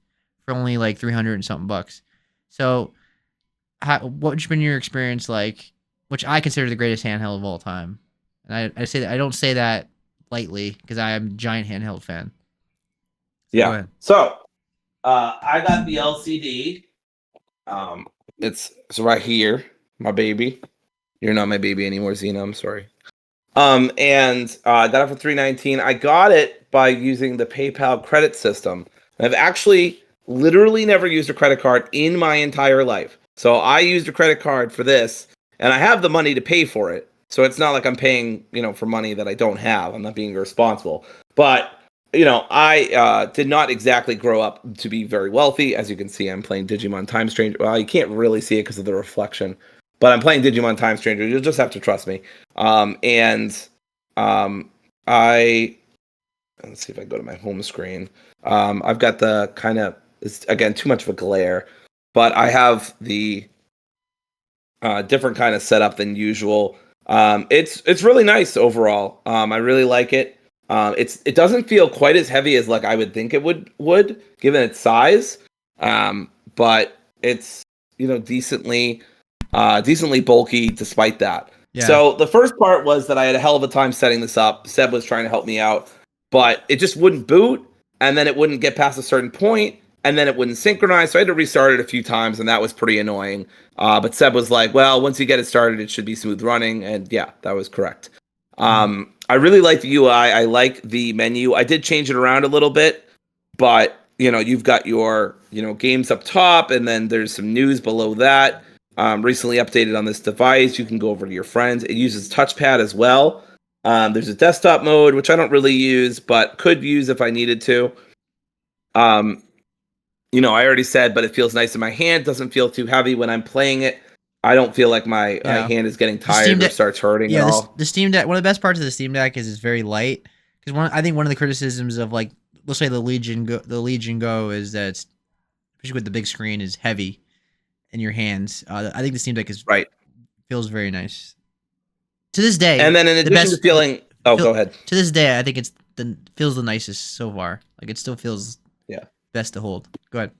for only like 300 and something bucks. So, what's been your experience like? Which I consider the greatest handheld of all time, and I say that I don't say that lightly because I am a giant handheld fan. So go Yeah. ahead. So I got the LCD. It's right here, my baby. You're not my baby anymore, Zena. I'm sorry. And I got it for $319. I got it by using the PayPal credit system. I've actually literally never used a credit card in my entire life. So I used a credit card for this, and I have the money to pay for it. So it's not like I'm paying, for money that I don't have. I'm not being irresponsible. But I did not exactly grow up to be very wealthy. As you can see, I'm playing Digimon Time Stranger. Well, you can't really see it because of the reflection, but I'm playing Digimon Time Stranger. You'll just have to trust me. And I let's see if I go to my home screen. I've got the kind of it's again too much of a glare, but I have the different kind of setup than usual. It's really nice overall. I really like it. It doesn't feel quite as heavy as like I would think it would given its size. But it's decently bulky despite that. Yeah. So the first part was that I had a hell of a time setting this up. Seb was trying to help me out, but it just wouldn't boot, and then it wouldn't get past a certain point, and then it wouldn't synchronize. So I had to restart it a few times, and that was pretty annoying. But Seb was like, "Well, once you get it started, it should be smooth running," and yeah, that was correct. I really like the UI. I like the menu. I did change it around a little bit, but you've got your games up top, and then there's some news below that. Recently updated on this device. You can go over to your friends. It uses touchpad as well. There's a desktop mode, which I don't really use, but could use if I needed to. Um, I already said, but it feels nice in my hand. Doesn't feel too heavy when I'm playing it. I don't feel like my Yeah. hand is getting The Steam tired or Deck. starts hurting at Yeah, all. the Steam Deck. One of the best parts of the Steam Deck is it's very light. Because I think one of the criticisms of like let's say the Legion Go is that it's, especially with the big screen, is heavy in your hands. I think the Steam Deck is Right. feels very nice. To this day, And then in the addition to best. feeling, oh, Feel, go ahead. to this day, I think it's the feels the nicest so far. Like it still feels Yeah. best to hold. Go ahead.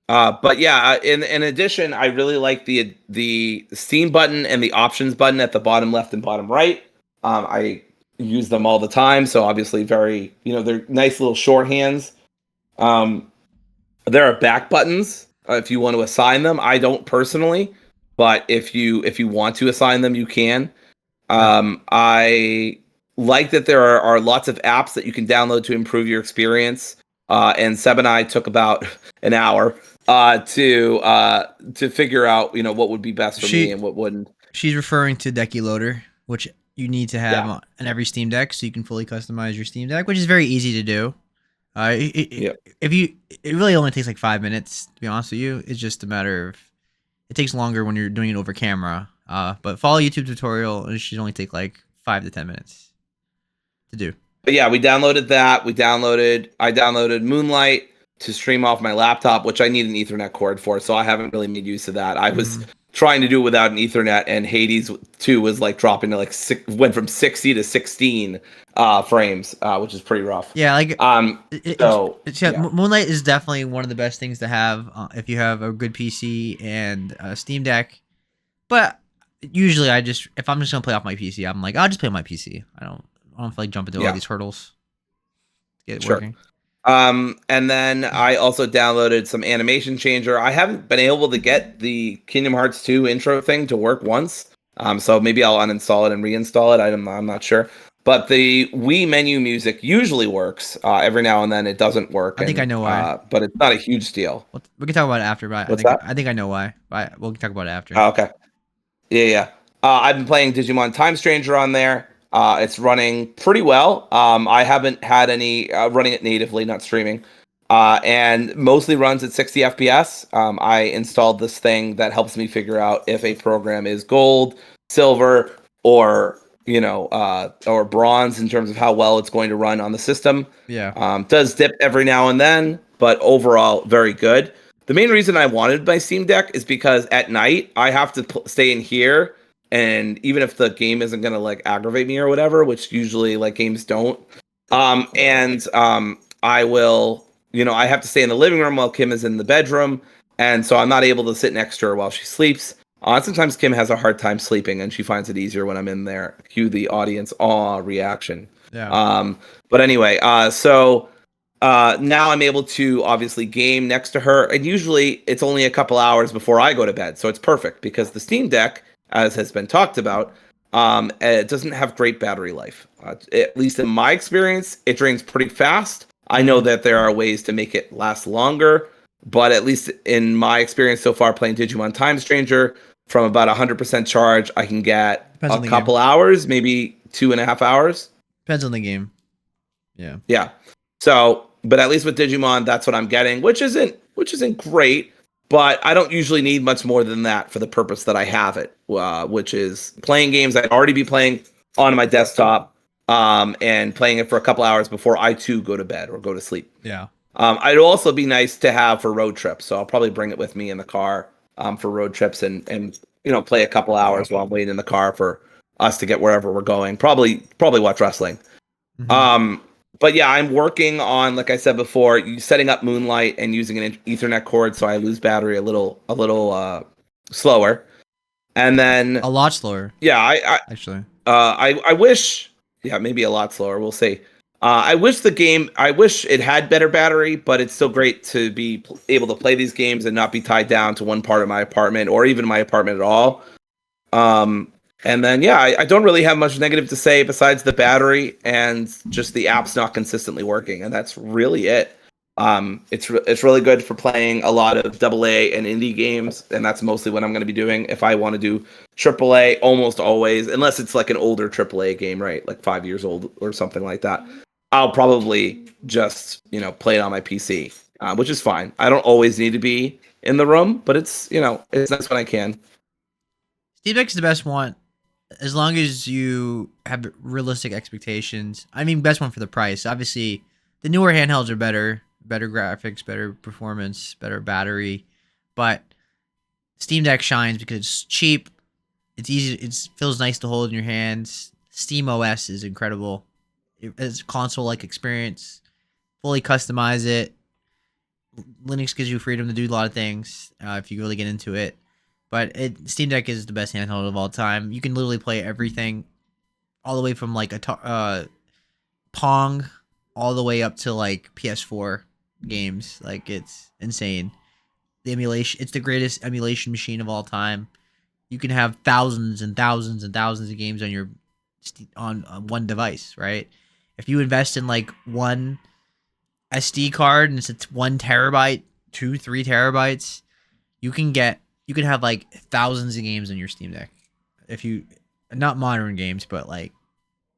But yeah, in addition, I really like the Steam button and the options button at the bottom left and bottom right. I use them all the time, so obviously very, they're nice little shorthands. Um, there are back buttons if you want to assign them. I don't personally, but if you want to assign them, you can. Yeah. I like that there are lots of apps that you can download to improve your experience. And Seb and I took about an hour to figure out what would be best for me She and what wouldn't. she's referring to Decky Loader, which you need to have Yeah, on every Steam Deck so you can fully customize your Steam Deck, which is very easy to do. yeah, If you, it really only takes like 5 minutes to be honest with you. It's just a matter of it takes longer when you're doing it over camera. But follow a YouTube tutorial. It should only take like 5 to 10 minutes to do. but yeah, we downloaded that. I downloaded Moonlight to stream off my laptop, which I need an Ethernet cord for, so I haven't really made use of that. I was Mhm. trying to do it without an Ethernet, and Hades 2 was like dropping to like went from 60 to 16 frames, which is pretty rough. Yeah, like So yeah, yeah, Moonlight is definitely one of the best things to have if you have a good PC and a Steam Deck. But usually, if I'm just gonna play off my PC, I'm like I'll just play on my PC. I don't feel like jumping through all yeah, these hurdles to get it sure. working. And then I also downloaded some animation changer. I haven't been able to get the Kingdom Hearts 2 intro thing to work once. So maybe I'll uninstall it and reinstall it. I'm not sure. But the Wii menu music usually works. Every now and then it doesn't work, I think I and know why. but it's not a huge deal. We can talk about it after, but What's that? I think I know why. But we'll talk about it after. Oh, okay. Yeah, yeah. I've been playing Digimon Time Stranger on there. It's running pretty well. I haven't had any running it natively, not streaming, and mostly runs at 60 FPS. I installed this thing that helps me figure out if a program is gold, silver, or or bronze in terms of how well it's going to run on the system. Yeah. Does dip every now and then, but overall very good. The main reason I wanted my Steam Deck is because at night I have to stay in here, and even if the game isn't gonna like aggravate me or whatever, which usually like games don't, and I will, I have to stay in the living room while Kim is in the bedroom, and so I'm not able to sit next to her while she sleeps. Sometimes Kim has a hard time sleeping, and she finds it easier when I'm in there. Cue the audience awe reaction. Yeah. But anyway, so now I'm able to obviously game next to her, and usually it's only a couple hours before I go to bed, so it's perfect because the Steam Deck, as has been talked about, it doesn't have great battery life. At least in my experience, it drains pretty fast. I know Mhm. that there are ways to make it last longer, but at least in my experience so far playing Digimon Time Stranger, from about 100% charge, I can get Depends a on the game. couple hours, maybe 2.5 hours. Depends on the game. Yeah. Yeah. So, but at least with Digimon, that's what I'm getting, which isn't great, but I don't usually need much more than that for the purpose that I have it, which is playing games I'd already be playing on my desktop, and playing it for a couple hours before I too go to bed or go to sleep. Yeah. It'd also be nice to have for road trips, so I'll probably bring it with me in the car, for road trips and play a couple hours while I'm waiting in the car for us to get wherever we're going. Probably watch wrestling. Hmm. Um, but yeah, I'm working on, like I said before, setting up Moonlight and using an Ethernet cord so I lose battery a little slower. And then A lot slower, yeah, I actually. I wish, yeah, maybe a lot slower. We'll see. I wish it had better battery, but it's still great to be able to play these games and not be tied down to one part of my apartment or even my apartment at all. Um, and then yeah, I don't really have much negative to say besides the battery and just the app's not consistently working, and that's really it. It's really good for playing a lot of AA and indie games, and that's mostly what I'm going to be doing. If I want to do AAA, almost always, unless it's like an older AAA game, right, like 5 years old or something like that. I'll probably just play it on my PC, which is fine. I don't always need to be in the room, but it's nice when I can. Steam Deck is the best one as long as you have realistic expectations. I mean, best one for the price. Obviously, the newer handhelds are better graphics, better performance, better battery, but Steam Deck shines because it's cheap. It's easy. It feels nice to hold in your hands. Steam OS is incredible. It's a console-like experience. Fully customize it. Linux gives you freedom to do a lot of things if you really get into it. But Steam Deck is the best handheld of all time. You can literally play everything, all the way from like Pong, all the way up to like PS4 games. Like it's insane. The emulation, it's the greatest emulation machine of all time. You can have thousands and thousands and thousands of games on your on one device, right? If you invest in like one SD card and it's 1 terabyte, 2, 3 terabytes, you can have like thousands of games on your Steam Deck. If you not modern games, but like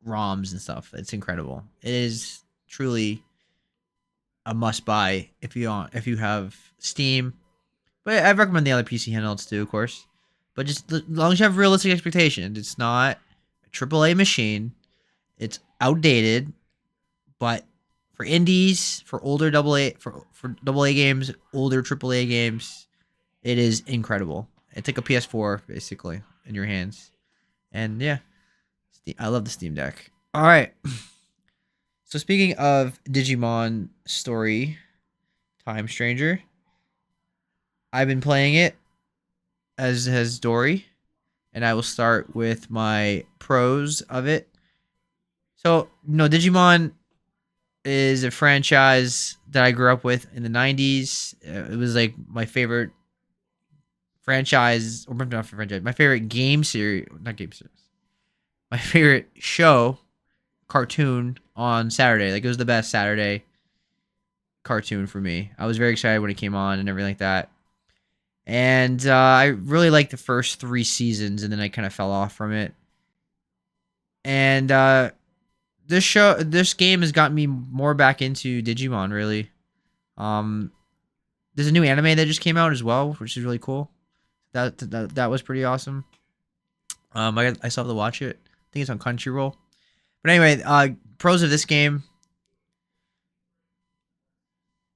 ROMs and stuff, it's incredible. It is truly a must buy if you have Steam. But I recommend the other PC handhelds too, of course. But just as long as you have realistic expectations, it's not a AAA machine. It's outdated, but for indies, for older for double A games, older AAA games, it is incredible. It's like a PS4 basically in your hands. And yeah, I love the Steam Deck. All right. So speaking of Digimon Story, Time Stranger, I've been playing it as has Dory, and I will start with my pros of it. So, Digimon is a franchise that I grew up with in the 90s. It was like my favorite franchise, or not franchise, my favorite game series, not game series, my favorite show, cartoon on Saturday. Like, it was the best Saturday cartoon for me. I was very excited when it came on and everything like that. And I really liked the first 3 seasons, and then I kind of fell off from it. And this game has gotten me more back into Digimon. Really, um, there's a new anime that just came out as well, which is really cool. That was pretty awesome. I still have to watch it. I think it's on Crunchyroll. But anyway, pros of this game.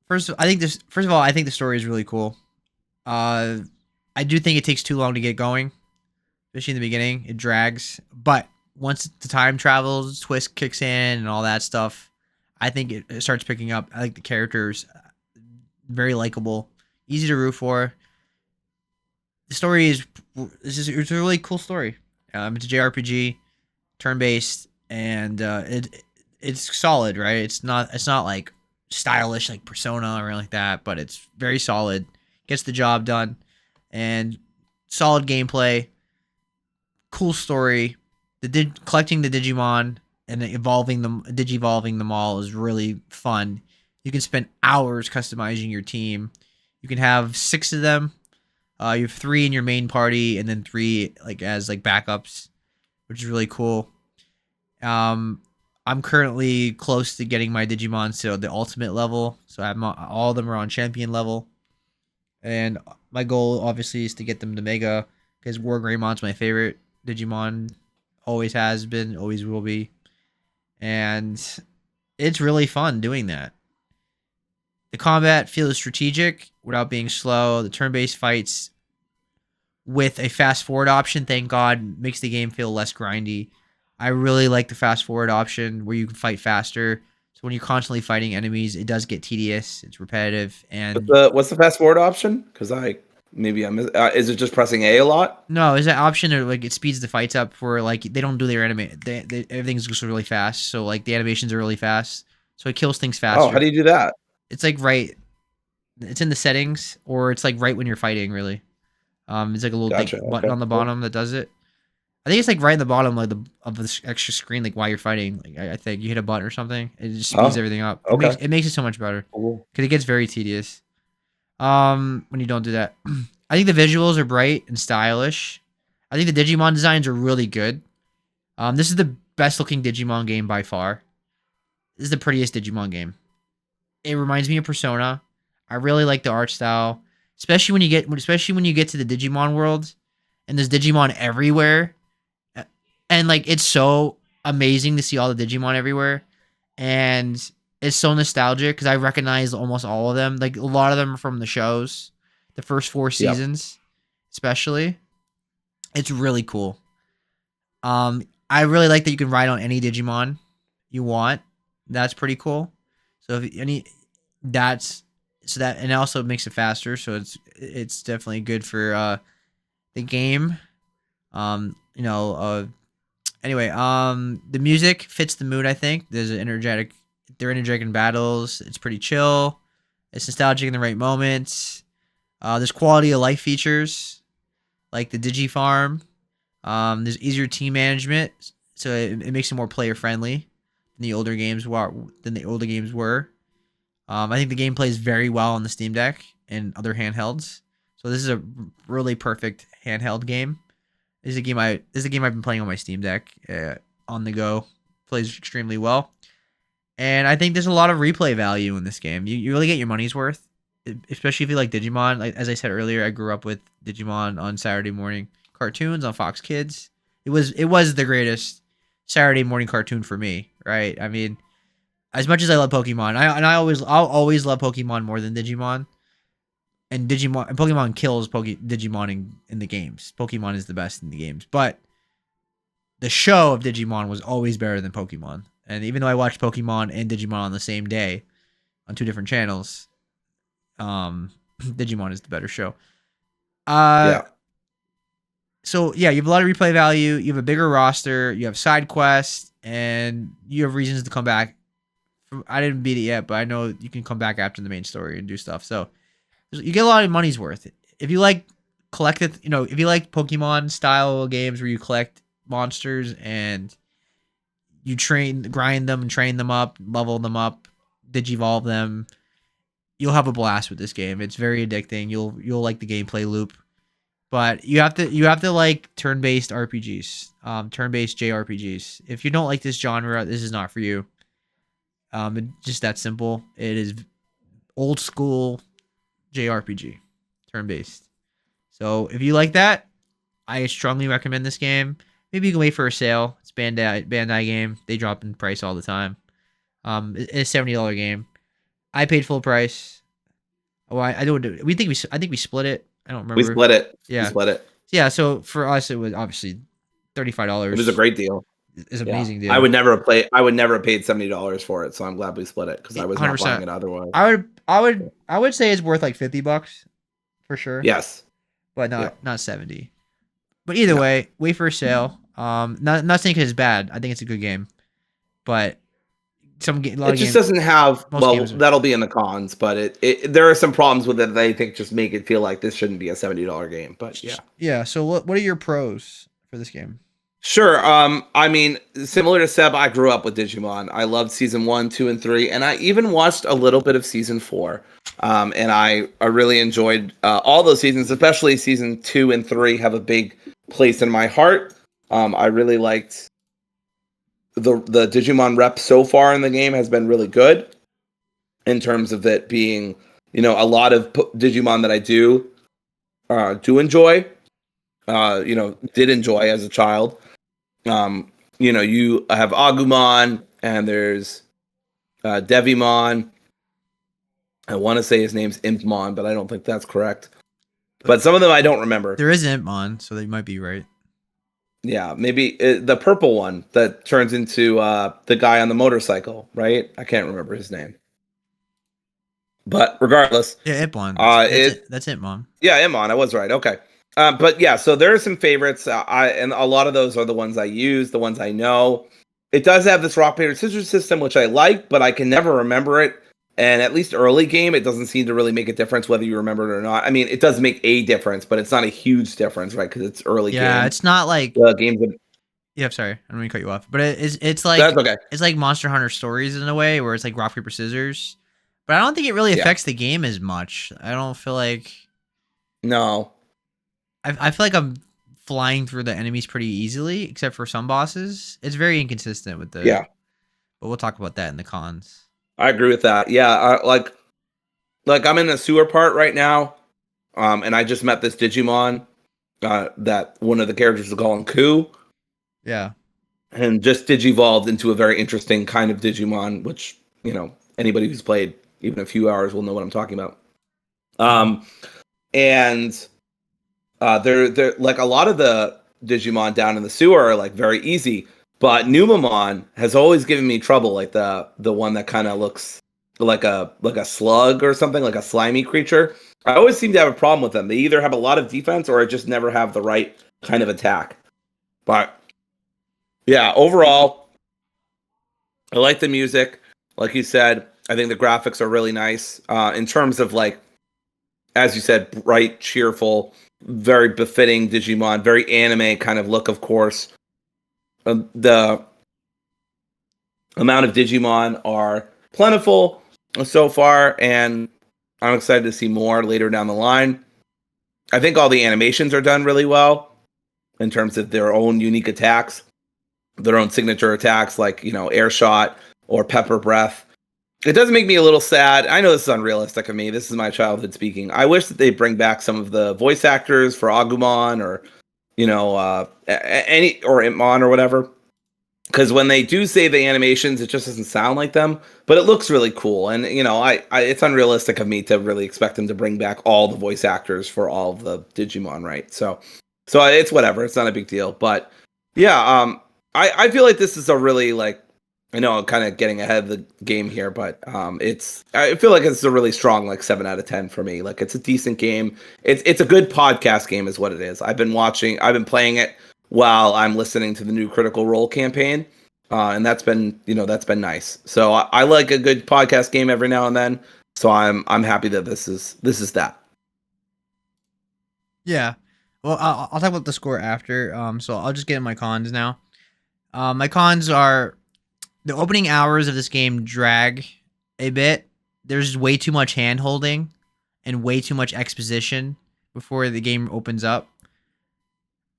First of all, I think the story is really cool. I do think it takes too long to get going, especially in the beginning. It drags, but once the time travels, twist kicks in, and all that stuff, I think it starts picking up. I like the characters, very likable, easy to root for. The story it's a really cool story. It's a JRPG, turn based, and it's solid, right? It's not like stylish like Persona or anything like that, but it's very solid. Gets the job done, and solid gameplay, cool story. Collecting the Digimon and evolving them, digivolving them all is really fun. You can spend hours customizing your team. You can have 6 of them. You have 3 in your main party, and then 3 like as like backups, which is really cool. I'm currently close to getting my Digimon to the ultimate level, so all of them are on champion level. And my goal, obviously, is to get them to Mega, because War Greymon's my favorite Digimon. Always has been, always will be. And it's really fun doing that. The combat feels strategic without being slow. The turn-based fights with a fast-forward option, thank God, makes the game feel less grindy. I really like the fast-forward option where you can fight faster. So when you're constantly fighting enemies, it does get tedious. It's repetitive, and What's the fast forward option? Because is it just pressing A lot? no, is that option or like it speeds the fights up for like they don't do their everything's just really fast. So like the animations are really fast. So it kills things Oh, how faster. do you do that? It's like it's in the settings, or it's like right when you're fighting, really. It's like a little Gotcha. button Okay. on the Cool. bottom that does it. I think it's like right in the bottom like of the extra screen, like while you're fighting. Like I think you hit a button or something, it just speeds Oh, everything up. okay. It makes it so much better Cool. because it gets very tedious. When you don't do that, I think the visuals are bright and stylish. I think the Digimon designs are really good. This is the best looking Digimon game by far. This is the prettiest Digimon game. It reminds me of Persona. I really like the art style, especially when you get to the Digimon world, and there's Digimon everywhere, and like it's so amazing to see all the Digimon everywhere, and it's so nostalgic because I recognize almost all of them. Like a lot of them are from the shows, the first four Yep. seasons, especially. It's really cool. I really like that you can ride on any Digimon you want. That's pretty cool. So if any, that's so that and it also makes it faster. So it's definitely good for the game. You know. Anyway, the music fits the mood. I think there's an energetic. They're energetic in battles. It's pretty chill. It's nostalgic in the right moments. There's quality of life features like the Digi Farm. There's easier team management, so it makes it more player friendly than the older games were. I think the game plays very well on the Steam Deck and other handhelds. So this is a really perfect handheld game. This is a game I've been playing on my Steam Deck on the go. Plays extremely well, and I think there's a lot of replay value in this game. You really get your money's worth, especially if you like Digimon. Like as I said earlier, I grew up with Digimon on Saturday morning cartoons on Fox Kids. It was the greatest Saturday morning cartoon for me, right? I mean, as much as I love Pokemon, I'll always love Pokemon more than Digimon. And Pokemon kills Digimon in the games. Pokemon is the best in the games, but the show of Digimon was always better than Pokemon. And even though I watched Pokemon and Digimon on the same day on two different channels, Digimon is the better show. Uh, Yeah. so yeah, you have a lot of replay value. You have a bigger roster. You have side quests, and you have reasons to come back. I didn't beat it yet, but I know you can come back after the main story and do stuff. So you get a lot of money's worth. If you like if you like Pokemon style games where you collect monsters and you grind them and train them up, level them up, digivolve them, you'll have a blast with this game. It's very addicting. You'll like the gameplay loop. But you have to like turn-based RPGs, turn-based JRPGs. If you don't like this genre, this is not for you. It's just that simple. It is old school JRPG, turn-based. So if you like that, I strongly recommend this game. Maybe you can wait for a sale. It's Bandai game. They drop in price all the time. It's a $70 game. I paid full price. Oh, I don't. I think we split it. I don't We remember. split it. We Yeah, split it. yeah. So for us, it was obviously It was a $35. great deal. Is an Yeah. amazing I deal. would never play I would never have paid $70 for it, so I'm glad we split it because I was Hundred not buying percent. it otherwise. I would say it's worth like $50 for sure, Yes. but Yeah. not 70. But either No. way, wait for a sale. Not saying it's bad. I think it's a good game, but a lot It of just games, doesn't have most well, games are. that'll be in the cons, but it there are some problems with it that I think just make it feel like this shouldn't be a $70 game. But yeah. Yeah. So what are your pros for this game? Sure. I mean, similar to Seb, I grew up with Digimon. I loved season one, two, and three, and I even watched a little bit of season four. And I really enjoyed all those seasons, especially season two and three have a big place in my heart. I really liked the Digimon rep so far in the game has been really good in terms of it being, a lot of Digimon that I do enjoy, did enjoy as a child. You have Agumon and there's Devimon. I want to say his name's Impmon, but I don't think that's correct. But some of them I don't remember. There is Impmon, so you might be right. Yeah, maybe the purple one that turns into the guy on the motorcycle, right? I can't remember his name. But regardless, Yeah, Impmon. it That's Impmon. yeah, Impmon. I was right. Okay. But yeah, so there are some favorites. And a lot of those are the ones I use, the ones I know. It does have this rock paper scissors system, which I like, but I can never remember it. And at least early game, it doesn't seem to really make a difference whether you remember it or not. I mean, it does make a difference, but it's not a huge difference, right? Because it's early Yeah, game. it's not like. The games. Yeah, I'm sorry. I don't mean to cut you off, but That's okay. it's like Monster Hunter Stories in a way where it's like rock paper scissors. But I don't think it really Yeah. affects the game as much. I don't feel like No. I feel like I'm flying through the enemies pretty easily, except for some bosses. It's very inconsistent with the Yeah. But we'll talk about that in the cons. I agree with that. Yeah, like I'm in the sewer part right now, and I just met this Digimon that one of the characters is calling Ku, Yeah. and just digivolved into a very interesting kind of Digimon, which anybody who's played even a few hours will know what I'm talking about. Mhm. Um, and they're like a lot of the Digimon down in the sewer are like very easy, but Numamon has always given me trouble. Like the one that kind of looks like a slug or something, like a slimy creature. I always seem to have a problem with them. They either have a lot of defense or I just never have the right kind of attack. But yeah, overall, I like the music. Like you said, I think the graphics are really nice. In terms of like, as you said, bright, cheerful, very befitting Digimon, very anime kind of look, of course. The amount of Digimon are plentiful so far, and I'm excited to see more later down the line. I think all the animations are done really well in terms of their own unique attacks, their own signature attacks, like, air shot or pepper breath. It does make me a little sad. I know this is unrealistic of me. This is my childhood speaking. I wish that they bring back some of the voice actors for Agumon or, any or Itmon or whatever. Because when they do say the animations, it just doesn't sound like them, but it looks really cool. And I it's unrealistic of me to really expect them to bring back all the voice actors for all of the Digimon, right? So it's whatever. It's not a big deal. But yeah, I feel like this is a really like I know I'm kind of getting ahead of the game here, but I feel like it's a really strong like 7 out of 10 for me. Like it's a decent game. It's a good podcast game, is what it is. I've been playing it while I'm listening to the new Critical Role campaign, and that's been nice. So I like a good podcast game every now and then. So I'm happy that this is that. Yeah. Well, I'll talk about the score after. So I'll just get in my cons now. My cons are the opening hours of this game drag a bit. There's way too much hand holding and way too much exposition before the game opens up.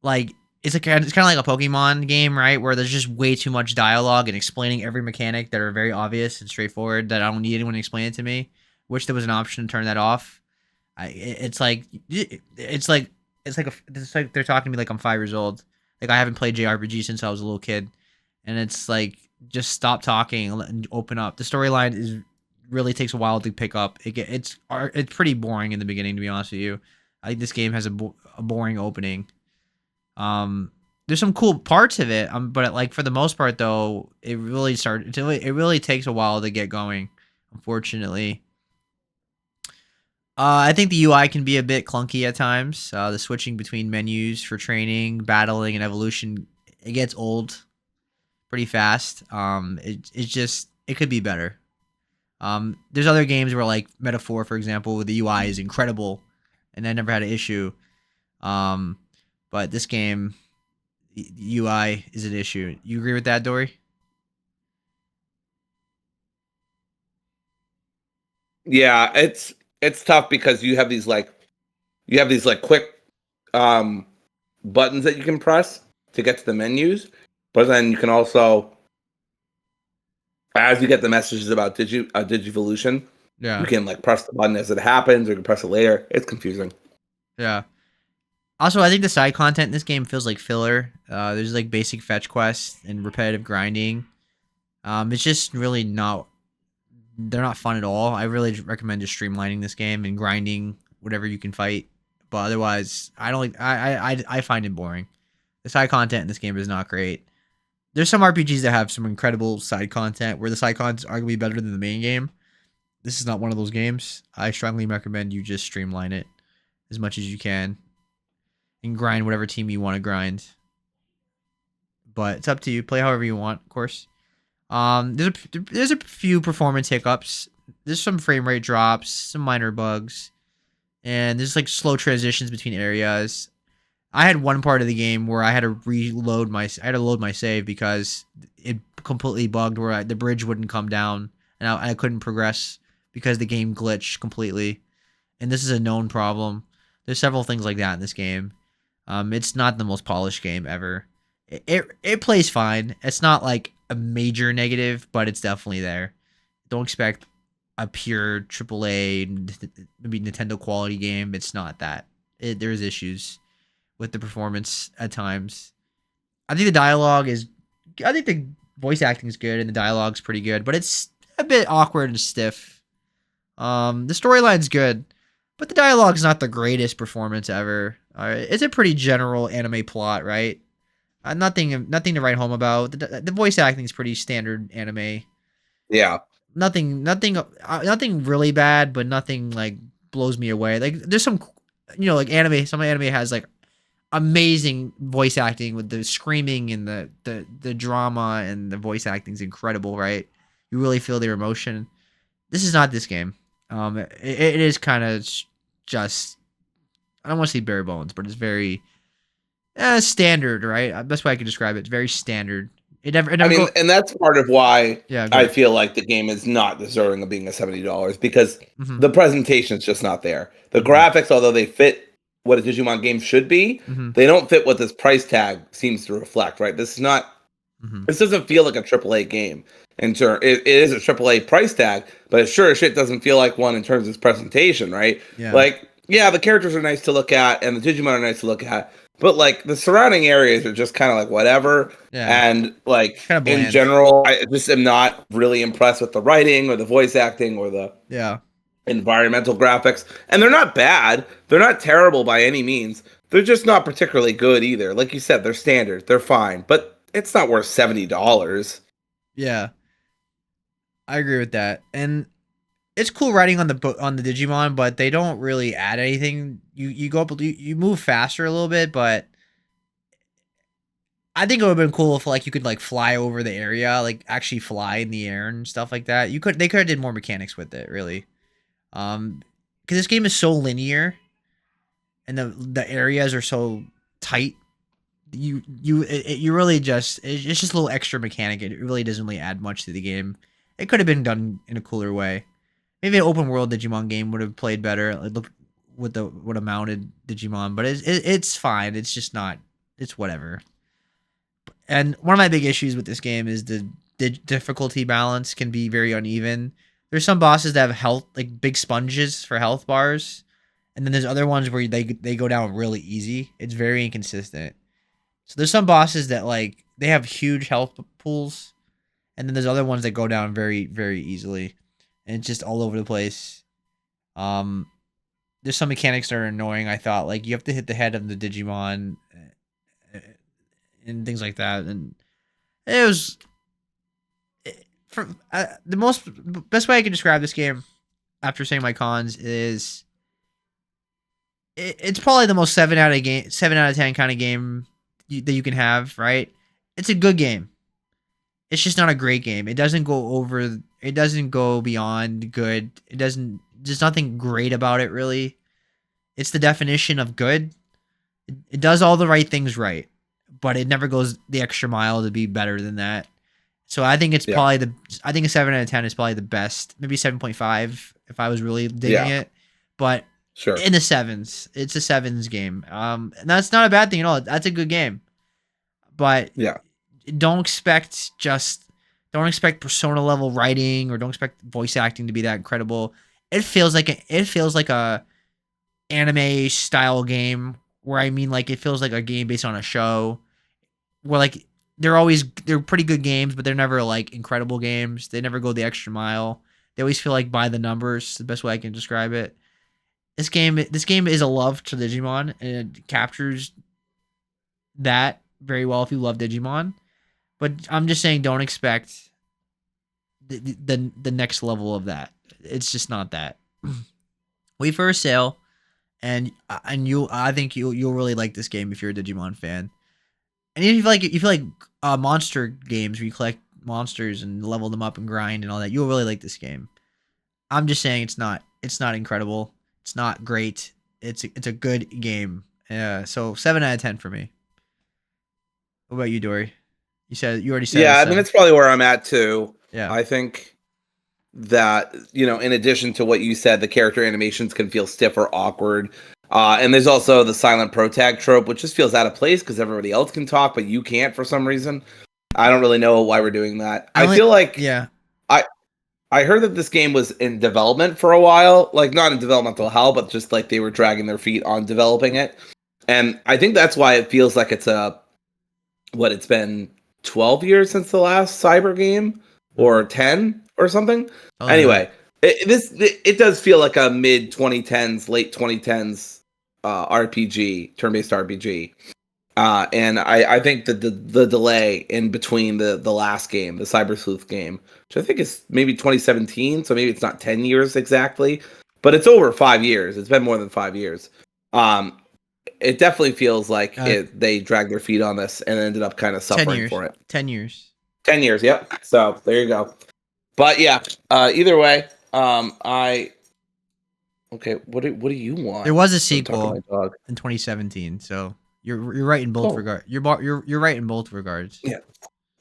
Like it's kind of like a Pokemon game, right? Where there's just way too much dialogue and explaining every mechanic that are very obvious and straightforward that I don't need anyone to explain it to me. Wish there was an option to turn that off. It's like it's like they're talking to me like I'm 5 years old. Like I haven't played JRPG since I was a little kid, and it's like just stop talking and open up. The storyline is really takes a while to pick up. It's pretty boring in the beginning, to be honest with you. I think this game has a boring opening. There's some cool parts of it, but like for the most part though, it really takes a while to get going. Unfortunately, I think the UI can be a bit clunky at times. The switching between menus for training, battling, and evolution, it gets old pretty fast. It could be better. There's other games where like Metaphor, for example, where the UI is incredible, and I never had an issue. Um, but this game, the UI is an issue. You agree with that, Dory? Yeah, it's tough because you have these like quick um buttons that you can press to get to the menus, but then you can also, as you get the messages about Digivolution, you Yeah, can like press the button as it happens, or you can press it later. It's confusing. yeah. Also, I think the side content in this game feels like filler. There's like basic fetch quests and repetitive grinding. It's just really not. They're not fun at all. I really recommend just streamlining this game and grinding whatever you can fight. But otherwise, I don't like. I find it boring. The side content in this game is not great. There's some RPGs that have some incredible side content where the side content is arguably better than the main game. This is not one of those games. I strongly recommend you just streamline it as much as you can and grind whatever team you want to grind. But it's up to you. Play however you want, of course. There's a few performance hiccups. There's some frame rate drops, some minor bugs, and there's like slow transitions between areas. I had one part of the game where I had to load my save because it completely bugged where the bridge wouldn't come down and I couldn't progress because the game glitched completely. And this is a known problem. There's several things like that in this game. It's not the most polished game ever. It plays fine. It's not like a major negative, but it's definitely there. Don't expect a pure AAA, maybe Nintendo quality game. It's not that. There's issues with the performance at times. I think the dialogue is. I think the voice acting is good and the dialogue's pretty good, but it's a bit awkward and stiff. The storyline's good, but the dialogue's not the greatest performance ever. It's a pretty general anime plot, right? Nothing to write home about. The voice acting is pretty standard anime. Yeah. Nothing really bad, but nothing like blows me away. Like there's some, like anime. Some anime has like amazing voice acting with the screaming and the drama, and the voice acting is incredible, right? You really feel their emotion. This is not this game. It is kind of just, I don't want to say bare bones, but it's very standard, right? Best way I can describe it. It's very standard. It I never mean, go. and that's part of why Yeah, go I ahead. feel like the game is not deserving of being a $70 because Mm-hmm. the presentation is just not there. The Mm-hmm. graphics, although they fit what a Digimon game should be, Mm-hmm. they don't fit what this price tag seems to reflect, right? This is not Mm-hmm. this doesn't feel like a AAA game. It is a AAA price tag, but it sure as shit doesn't feel like one in terms of its presentation, right? Yeah. Like, yeah, the characters are nice to look at and the Digimon are nice to look at, but like the surrounding areas are just kind of like whatever. Yeah. And like Kind of in bland. general, I just am not really impressed with the writing or the voice acting or the Yeah. environmental graphics. And they're not bad. They're not terrible by any means. They're just not particularly good either. Like you said, they're standard. They're fine, but it's not worth $70. Yeah. I agree with that. And it's cool writing on the Digimon, but they don't really add anything. You go up, you move faster a little bit, but I think it would have been cool if like you could like fly over the area, like actually fly in the air and stuff like that. They could have did more mechanics with it, really. Because this game is so linear and the areas are so tight. You really just, it's just a little extra mechanic. It really doesn't really add much to the game. It could have been done in a cooler way. Maybe an open world Digimon game would have played better. Like, look with a mounted Digimon, but it's fine. It's just not. It's whatever. And one of my big issues with this game is the difficulty balance can be very uneven. There's some bosses that have health, like big sponges for health bars, and then there's other ones where they go down really easy. It's very inconsistent. So there's some bosses that like they have huge health pools, and then there's other ones that go down very very easily, and it's just all over the place. Um, there's some mechanics that are annoying. I thought like you have to hit the head of the Digimon, and things like that, and it was for the most best way I can describe this game after saying my cons is it's probably the most 7 out of 10 kind of game that you can have, right? It's a good game. It's just not a great game. It doesn't go over. It doesn't go beyond good. It doesn't. There's nothing great about it, really. It's the definition of good. It does all the right things right, but it never goes the extra mile to be better than that. So I think it's Yeah. probably I think a 7 out of 10 is probably the best. Maybe 7.5 if I was really digging it. But Sure. in the sevens, it's a sevens game. And that's not a bad thing at all. That's a good game. But Yeah. don't expect Persona level writing, or don't expect voice acting to be that incredible. It feels like a anime style game, where I mean like it feels like a game based on a show, where like they're pretty good games, but they're never like incredible games. They never go the extra mile. They always feel like by the numbers. The best way I can describe it. This game is a love to Digimon, and it captures that very well if you love Digimon. But I'm just saying, don't expect the next level of that. It's just not that. Wait for a sale, and I think you'll really like this game if you're a Digimon fan. And if you feel like monster games where you collect monsters and level them up and grind and all that, you'll really like this game. I'm just saying it's not incredible. It's not great. It's a good game. So 7 out of 10 for me. What about you, Dory? You already said Yeah, I it's, mean, that's probably where I'm at too. yeah. I think that, in addition to what you said, the character animations can feel stiff or awkward. And there's also the silent pro tag trope, which just feels out of place because everybody else can talk, but you can't for some reason. I don't really know why we're doing that. I I only feel like yeah. I I heard that this game was in development for a while, like not in developmental hell, but just like they were dragging their feet on developing it. And I think that's why it feels like it's it's been 12 years since the last Cyber game or 10 or something. Oh, Anyway, it does feel like a mid 2010s, late 2010s RPG, turn-based RPG. And I think that the delay in between the last game, the Cyber Sleuth game, which I think is maybe 2017, so maybe it's not 10 years exactly, but it's over 5 years. It's been more than 5 years. Um, it definitely feels like they dragged their feet on this and ended up kind of 10 suffering years. for it. 10 years. 10 years, yep. So there you go. But yeah, either way, I okay. What do you There want? was a I'm talking to sequel my dog. in 2017, so you're right in both Cool. regards. You're right in both regards. Yeah.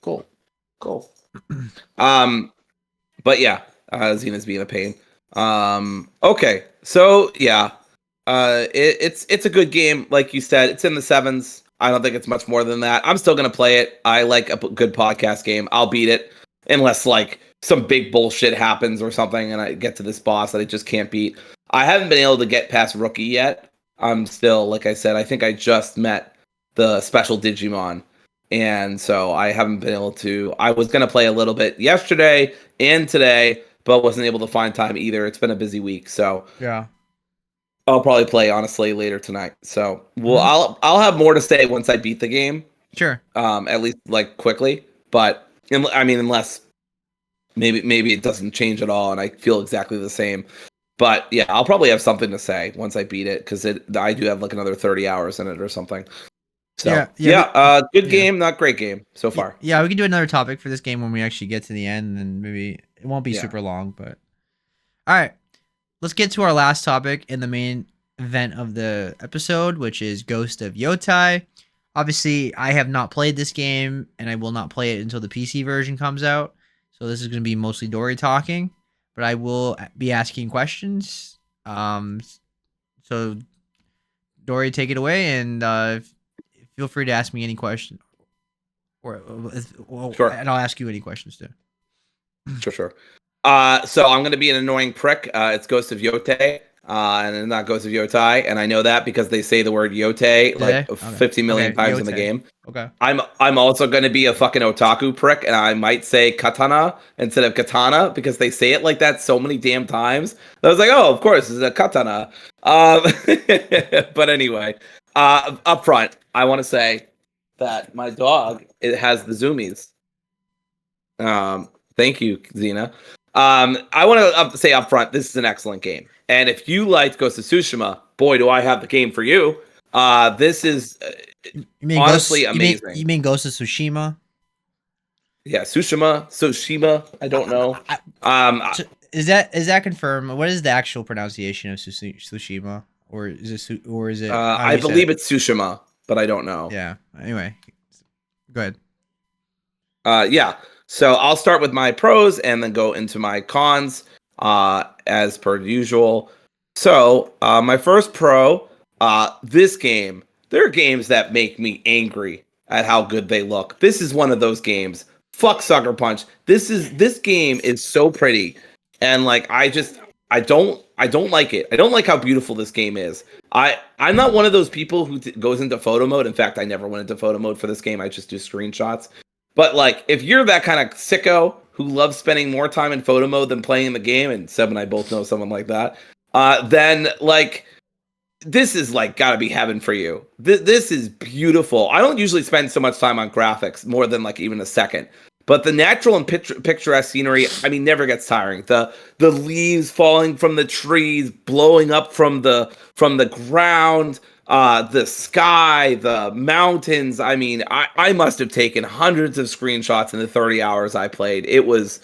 Cool. Um, but yeah, Xena's being a pain. Okay, so yeah, it's a good game, like you said. It's in the sevens. I don't think it's much more than that. I'm still gonna play it. I like a good podcast game. I'll beat it unless like some big bullshit happens or something, and I get to this boss that I just can't beat. I haven't been able to get past Rookie yet. I'm still, like I said, I think I just met the special Digimon. And so I haven't been able to. I was going to play a little bit yesterday and today, but wasn't able to find time either. It's been a busy week. So Yeah. I'll probably play honestly later tonight. So Mhm. I'll have more to say once I beat the game. Sure. At least like quickly. But I mean, unless maybe it doesn't change at all and I feel exactly the same. But yeah, I'll probably have something to say once I beat it because I do have like another 30 hours in it or something. So good Yeah. game, not great game so far. Yeah, we can do another topic for this game when we actually get to the end, and maybe it won't be Yeah. super long. But all right, let's get to our last topic in the main event of the episode, which is Ghost of Yotei. Obviously, I have not played this game, and I will not play it until the PC version comes out. So this is going to be mostly Dory talking, but I will be asking questions. So Dory, take it away, and feel free to ask me any question, Sure. and I'll ask you any questions too. Sure. So I'm gonna be an annoying prick. It's Ghost of Yotei, and not Ghost of Yotei, and I know that because they say the word Yotei like Okay. 50 million times in the Yotei. game. Okay. I'm also gonna be a fucking otaku prick, and I might say katana instead of katana because they say it like that so many damn times. I was like, oh, of course, it's a katana. Um, but anyway, up front, I want to say that my dog it has the zoomies. Thank you, Xena. I want to say up front, this is an excellent game. And if you liked Ghost of Tsushima, boy, do I have the game for you. This is You mean honestly Ghost? amazing. You mean Ghost of Tsushima? Yeah, Tsushima, I don't know. Is that confirmed? What is the actual pronunciation of Tsushima? Or is it how I you said believe it? it's Tsushima, but I don't know. Yeah. Anyway, go ahead. Yeah. So I'll start with my pros and then go into my cons, as per usual. So my first pro, this game. There are games that make me angry at how good they look. This is one of those games. Fuck Sucker Punch. This game is so pretty, and like I don't like it. I don't like how beautiful this game is. I'm not one of those people who goes into photo mode. In fact, I never went into photo mode for this game. I just do screenshots. But like, if you're that kind of sicko who loves spending more time in photo mode than playing the game, and Seb and I both know someone like that, then like this is like gotta be heaven for you. This is beautiful. I don't usually spend so much time on graphics, more than like even a second. But the natural and picturesque scenery, I mean, never gets tiring. The leaves falling from the trees, blowing up from the ground, the sky, the mountains. I mean, I must have taken hundreds of screenshots in the 30 hours I played. It was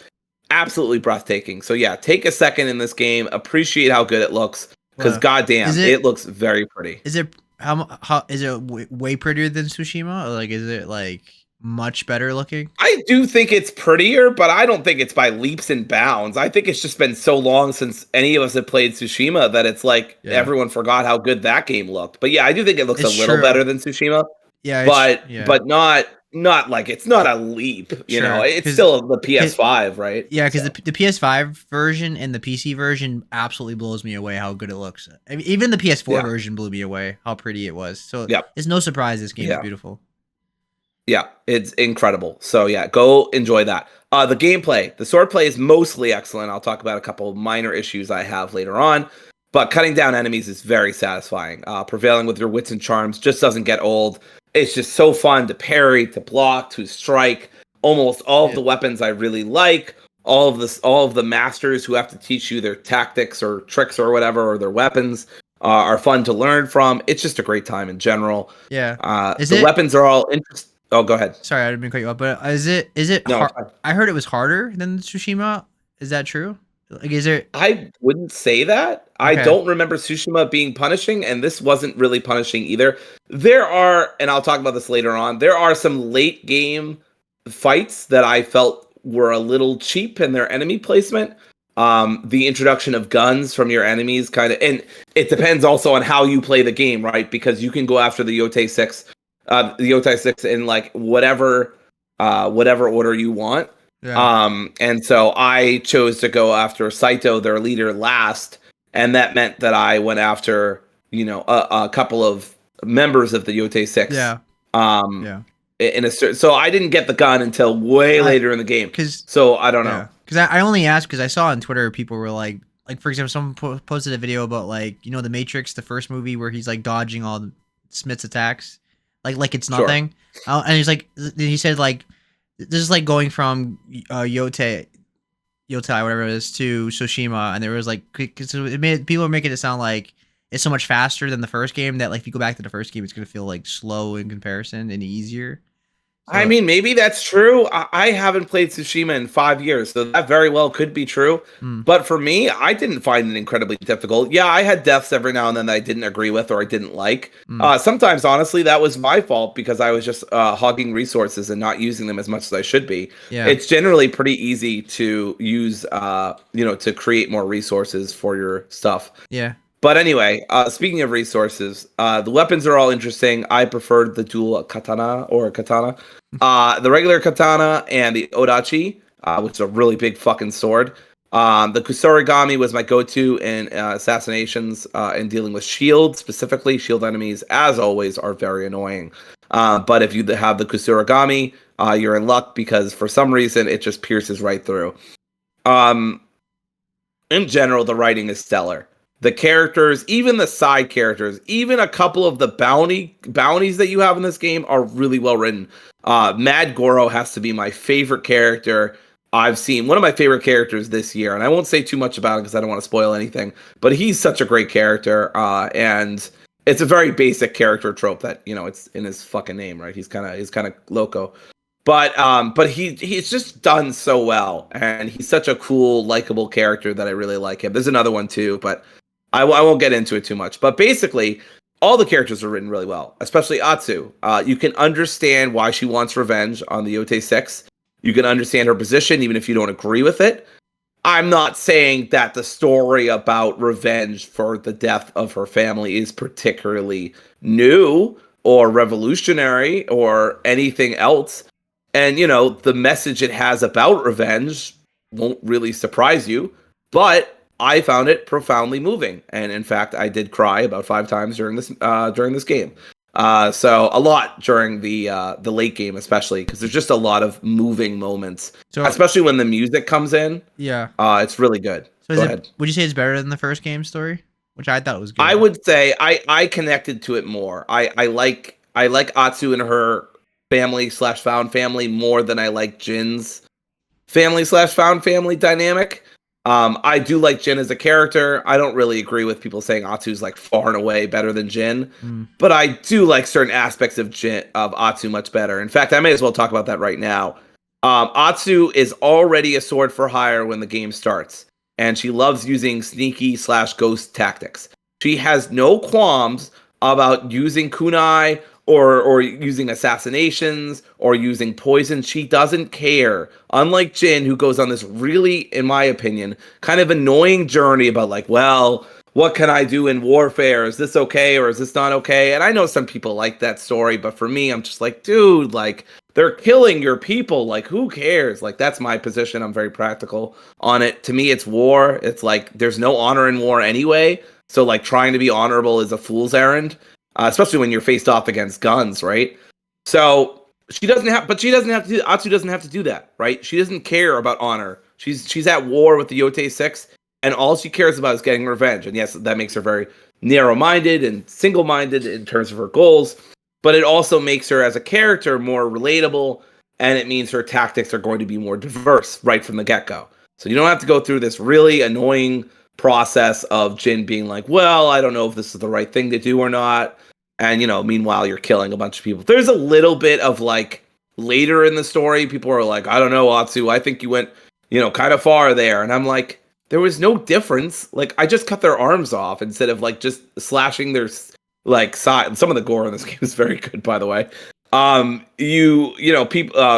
absolutely breathtaking. So yeah, take a second in this game, appreciate how good it looks, because goddamn, it looks very pretty. Is it how is it way prettier than Tsushima? Or like, is it like much better looking? I do think it's prettier, but I don't think it's by leaps and bounds. I think it's just been so long since any of us have played Tsushima that it's like everyone forgot how good that game looked. But yeah, I do think it looks It's a little true. better than Tsushima. Yeah, But not not like it's not a leap, you know. Sure, It's still the PS5, right? yeah, because So the PS5 version and the PC version absolutely blows me away how good it looks. I mean, even the PS4 yeah, version blew me away how pretty it was. So yeah, it's no surprise this game is yeah. beautiful. Yeah, it's incredible. So yeah, go enjoy that. The gameplay, the swordplay is mostly excellent. I'll talk about a couple of minor issues I have later on, but cutting down enemies is very satisfying. Prevailing with your wits and charms just doesn't get old. It's just so fun to parry, to block, to strike. Almost all of Yeah, the weapons I really like. All of the masters who have to teach you their tactics or tricks or whatever, or their weapons, are fun to learn from. It's just a great time in general. yeah. Is The it? weapons are all interesting. Oh, go ahead. Sorry, I didn't mean to cut you off, but is it No, hard? it's fine. I heard it was harder than Tsushima. Is that true? Like, is there? I wouldn't say that. I Okay, don't remember Tsushima being punishing, and this wasn't really punishing either. There are, and I'll talk about this later on, there are some late game fights that I felt were a little cheap in their enemy placement. The introduction of guns from your enemies kind of, and it depends also on how you play the game, right? Because you can go after the Yotei 6 in like whatever order you want. yeah, And so I chose to go after Saito, their leader, last, and that meant that I went after, a couple of members of the Yotei Six. yeah, Um, yeah. so I didn't get the gun until way I later in the game. because So I don't know. Yeah, because I only asked because I saw on Twitter people were like for example, someone posted a video about like the Matrix, the first movie where he's like dodging all Smith's attacks, like it's Sure. nothing, and he's like, he said like this is like going from Yotei, whatever it is, to Tsushima, and there was like, so it made people were making it sound like it's so much faster than the first game that like if you go back to the first game, it's gonna feel like slow in comparison and easier. I So, mean, maybe that's true. I haven't played Tsushima in 5 years, so that very well could be true. mm, But for me, I didn't find it incredibly difficult. Yeah, I had deaths every now and then that I didn't agree with or I didn't like. mm, Sometimes, honestly, that was my fault because I was just hogging resources and not using them as much as I should be. yeah, It's generally pretty easy to use, to create more resources for your stuff. yeah, But anyway, speaking of resources, the weapons are all interesting. I preferred the dual katana. The regular katana and the odachi, which is a really big fucking sword. The kusarigami was my go-to in assassinations and dealing with shield, specifically shield enemies. As always, are very annoying. But if you have the kusarigami, you're in luck because for some reason it just pierces right through. Um, in general, the writing is stellar. The characters, even the side characters, even a couple of the bounties that you have in this game are really well written. Mad Goro has to be my favorite character I've seen. One of my favorite characters this year, and I won't say too much about it because I don't want to spoil anything. But he's such a great character, and it's a very basic character trope that it's in his fucking name, right? He's kind of loco. But he's just done so well, and he's such a cool, likable character that I really like him. There's another one too, but I won't get into it too much. But basically, all the characters are written really well, especially Atsu. You can understand why she wants revenge on the Yotei 6. You can understand her position, even if you don't agree with it. I'm not saying that the story about revenge for the death of her family is particularly new or revolutionary or anything else. And, the message it has about revenge won't really surprise you, but I found it profoundly moving. And in fact, I did cry about 5 times during this game. So a lot during the late game, especially because there's just a lot of moving moments, so especially when the music comes in. yeah. It's really good. So Go ahead. would you say it's better than the first game story? Which I thought was I good. would say I connected to it more. I like Atsu and her family/found family more than I like Jin's family/found family dynamic. I do like Jin as a character. I don't really agree with people saying Atsu's like far and away better than Jin, Mm, but I do like certain aspects of Atsu much better. In fact, I may as well talk about that right now. Atsu is already a sword for hire when the game starts, and she loves using sneaky/ghost tactics. She has no qualms about using kunai or using assassinations or using poison. She doesn't care. Unlike Jin, who goes on this really, in my opinion, kind of annoying journey about like, well, what can I do in warfare? Is this okay or is this not okay? And I know some people like that story, but for me, I'm just like, dude, like, they're killing your people. Like, who cares? Like, that's my position. I'm very practical on it. To me, it's war. It's like there's no honor in war anyway. So like trying to be honorable is a fool's errand, especially when you're faced off against guns, right? So she doesn't have, but she doesn't have to do. Atsu doesn't have to do that, right? She doesn't care about honor. She's at war with the Yotei Six, and all she cares about is getting revenge. And yes, that makes her very narrow-minded and single-minded in terms of her goals. But it also makes her as a character more relatable, and it means her tactics are going to be more diverse right from the get-go. So you don't have to go through this really annoying process of Jin being like, well, I don't know if this is the right thing to do or not. And, meanwhile, you're killing a bunch of people. There's a little bit of like later in the story, people are like, I don't know, Atsu, I think you went, kind of far there. And I'm like, there was no difference. Like, I just cut their arms off instead of like just slashing their like side. Some of the gore in this game is very good, by the way.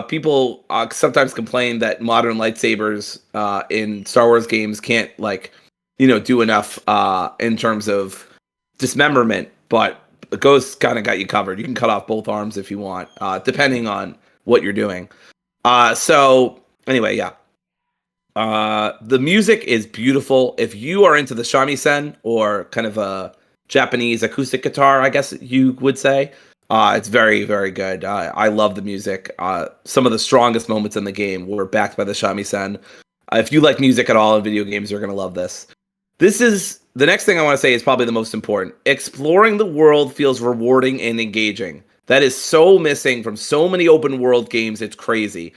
People sometimes complain that modern lightsabers in Star Wars games can't like do enough in terms of dismemberment, but Ghost kind of got you covered. You can cut off both arms if you want, depending on what you're doing. So anyway, yeah. The music is beautiful. If you are into the shamisen, or kind of a Japanese acoustic guitar, I guess you would say, it's very, very good. I love the music. Some of the strongest moments in the game were backed by the shamisen. If you like music at all in video games, you're going to love this. This is the next thing I want to say is probably the most important. Exploring the world feels rewarding and engaging. That is so missing from so many open world games. It's crazy.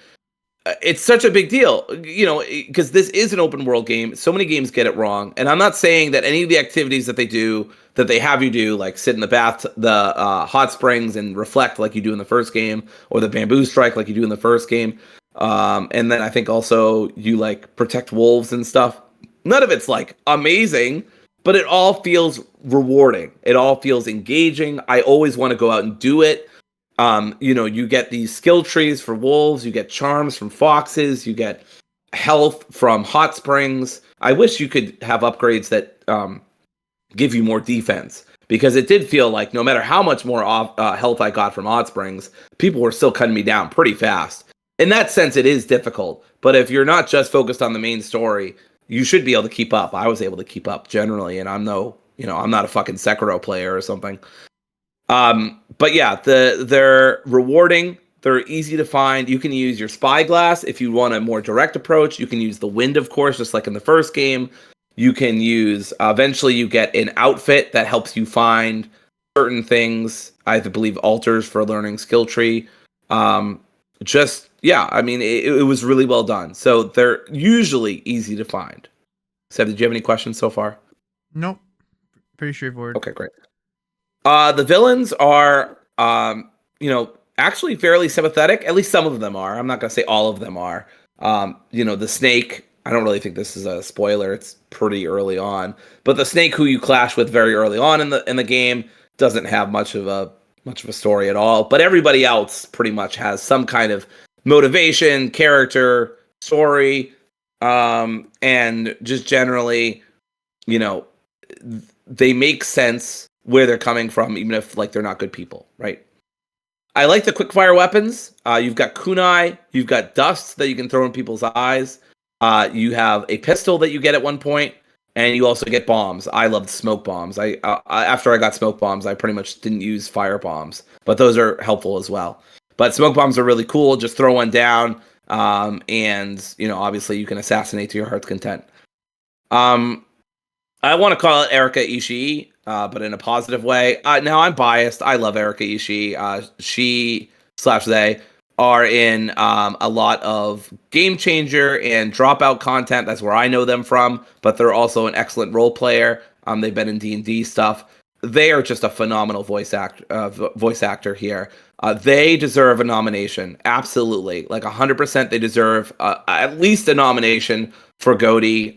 It's such a big deal, because this is an open world game. So many games get it wrong. And I'm not saying that any of the activities that they have you do, like sit in the hot springs and reflect like you do in the first game, or the bamboo strike like you do in the first game. And then I think also you like protect wolves and stuff. None of it's like amazing, but it all feels rewarding. It all feels engaging. I always want to go out and do it. You get these skill trees for wolves, you get charms from foxes, you get health from hot springs. I wish you could have upgrades that give you more defense, because it did feel like no matter how much more health I got from hot springs, people were still cutting me down pretty fast. In that sense, it is difficult, but if you're not just focused on the main story, you should be able to keep up. I was able to keep up generally, and I'm not a fucking Sekiro player or something. But yeah, they're rewarding. They're easy to find. You can use your spyglass if you want a more direct approach. You can use the wind, of course, just like in the first game. You can use, eventually you get an outfit that helps you find certain things. I believe altars for learning skill tree. It was really well done. So they're usually easy to find. Seb, did you have any questions so far? Nope. Pretty straightforward. Okay, great. The villains are, actually fairly sympathetic. At least some of them are. I'm not going to say all of them are. The snake, I don't really think this is a spoiler. It's pretty early on. But the snake who you clash with very early on in the game doesn't have much of a story at all. But everybody else pretty much has some kind of motivation, character, story, and just generally, they make sense where they're coming from, even if like they're not good people, right? I like the quickfire weapons. You've got kunai, you've got dust that you can throw in people's eyes. You have a pistol that you get at one point, and you also get bombs. I loved smoke bombs. After I got smoke bombs, I pretty much didn't use fire bombs, but those are helpful as well. But smoke bombs are really cool. Just throw one down, and obviously you can assassinate to your heart's content. I want to call it Erika Ishii, but in a positive way. Now, I'm biased. I love Erika Ishii. She/they are in a lot of Game Changer and Dropout content. That's where I know them from, but they're also an excellent role player. They've been in D&D stuff. They are just a phenomenal voice actor here. They deserve a nomination. Absolutely. Like 100% they deserve at least a nomination for GOTY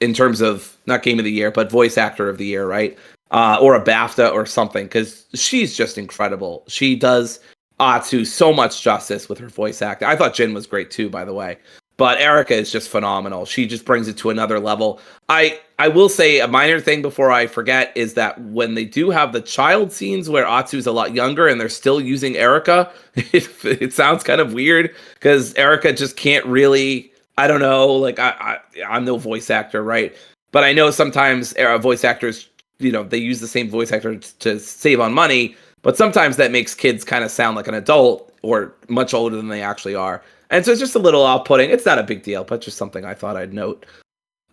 in terms of not Game of the Year, but Voice Actor of the Year, right? Or a BAFTA or something, because she's just incredible. She does Atsu so much justice with her voice acting. I thought Jin was great too, by the way. But Erica is just phenomenal. She just brings it to another level. I will say a minor thing before I forget is that when they do have the child scenes where Atsu's a lot younger and they're still using Erica, it sounds kind of weird because Erica just can't really. I don't know. Like I'm no voice actor, right? But I know sometimes voice actors, they use the same voice actor to save on money. But sometimes that makes kids kind of sound like an adult or much older than they actually are. And so it's just a little off-putting. It's not a big deal, but just something I thought I'd note.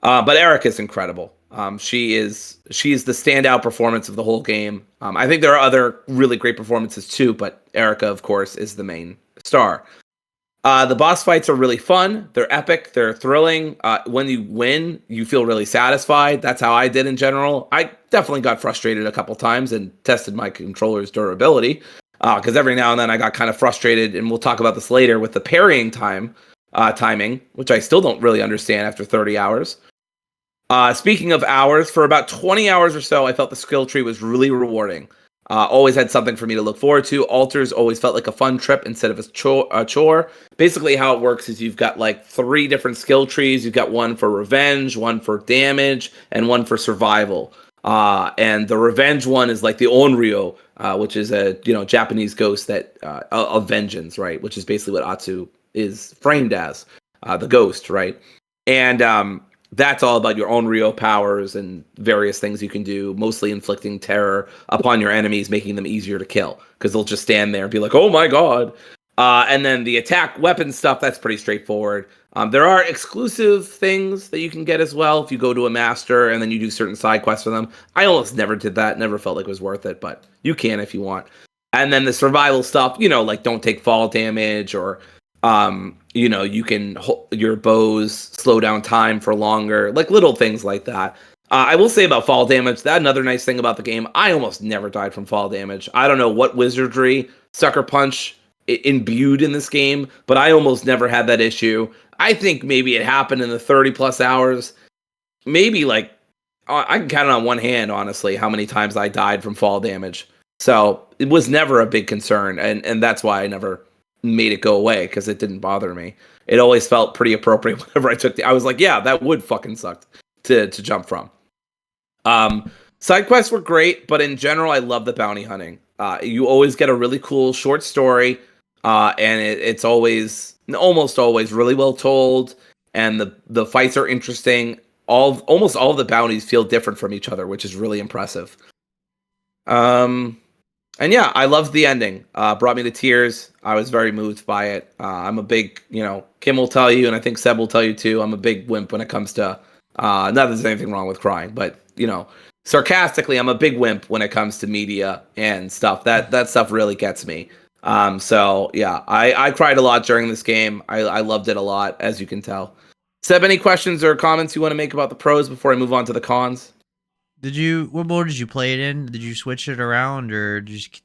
But Erica's incredible. She's the standout performance of the whole game. I think there are other really great performances too, but Erica, of course, is the main star. The boss fights are really fun. They're epic. They're thrilling. When you win, you feel really satisfied. That's how I did in general. I definitely got frustrated a couple times and tested my controller's durability because every now and then I got kind of frustrated, and we'll talk about this later with the parrying timing, which I still don't really understand after 30 hours. Speaking of hours, for about 20 hours or so, I felt the skill tree was really rewarding. Always had something for me to look forward to. Altars always felt like a fun trip instead of a chore. Basically, how it works is you've got like 3 different skill trees. You've got one for revenge, one for damage, and one for survival. And the revenge one is like the Onryo, which is a Japanese ghost that of vengeance, right? Which is basically what Atsu is framed as, the ghost, right? And that's all about your own Rio powers and various things you can do, mostly inflicting terror upon your enemies, making them easier to kill because they'll just stand there and be like, oh my god. And then the attack weapon stuff, that's pretty straightforward. There are exclusive things that you can get as well if you go to a master and then you do certain side quests for them. I almost never did that, never felt like it was worth it, but you can if you want. And then the survival stuff, like don't take fall damage or you can your bows slow down time for longer, like little things like that. I will say about fall damage, that another nice thing about the game, I almost never died from fall damage. I don't know what wizardry Sucker Punch imbued in this game, but I almost never had that issue. I think maybe it happened in the 30 plus hours. Maybe like I can count it on one hand, honestly, how many times I died from fall damage. So it was never a big concern, and that's why I never made it go away because it didn't bother me. It always felt pretty appropriate whenever I took I was like, yeah, that would fucking suck to jump from. Side quests were great, but in general, I love the bounty hunting. You always get a really cool short story, and it's almost always really well told, and the fights are interesting. Almost all of the bounties feel different from each other, which is really impressive. And yeah, I loved the ending. Brought me to tears. I was very moved by it. I'm a big, Kim will tell you, and I think Seb will tell you too. I'm a big wimp when it comes to, not that there's anything wrong with crying, but sarcastically, I'm a big wimp when it comes to media and stuff. That stuff really gets me. So yeah, I cried a lot during this game. I loved it a lot, as you can tell. Seb, any questions or comments you want to make about the pros before I move on to the cons? What mode did you play it in? Did you switch it around or just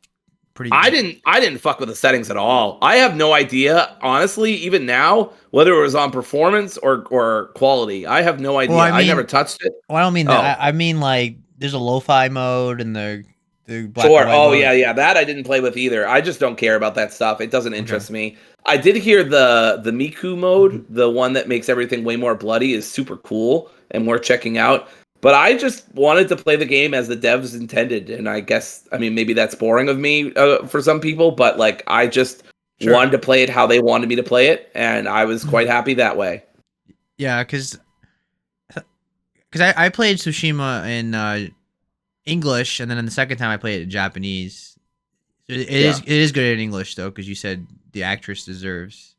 pretty? I didn't fuck with the settings at all. I have no idea, honestly, even now, whether it was on performance or quality. I have no idea. Well, I never touched it. I don't mean Oh, that. I mean like there's a lo-fi mode and the black and sure. white Oh, mode. yeah, yeah. That I didn't play with either. I just don't care about that stuff. It doesn't Okay. interest me. I did hear the Miku mode, the one that makes everything way more bloody, is super cool and worth checking out. But I just wanted to play the game as the devs intended, and I mean, maybe that's boring of me for some people, but like, I just Sure. wanted to play it how they wanted me to play it, and I was quite happy that way. Yeah, because I played Tsushima in English, and then the second time I played it in Japanese. Yeah, It is good in English though, because you said the actress deserves,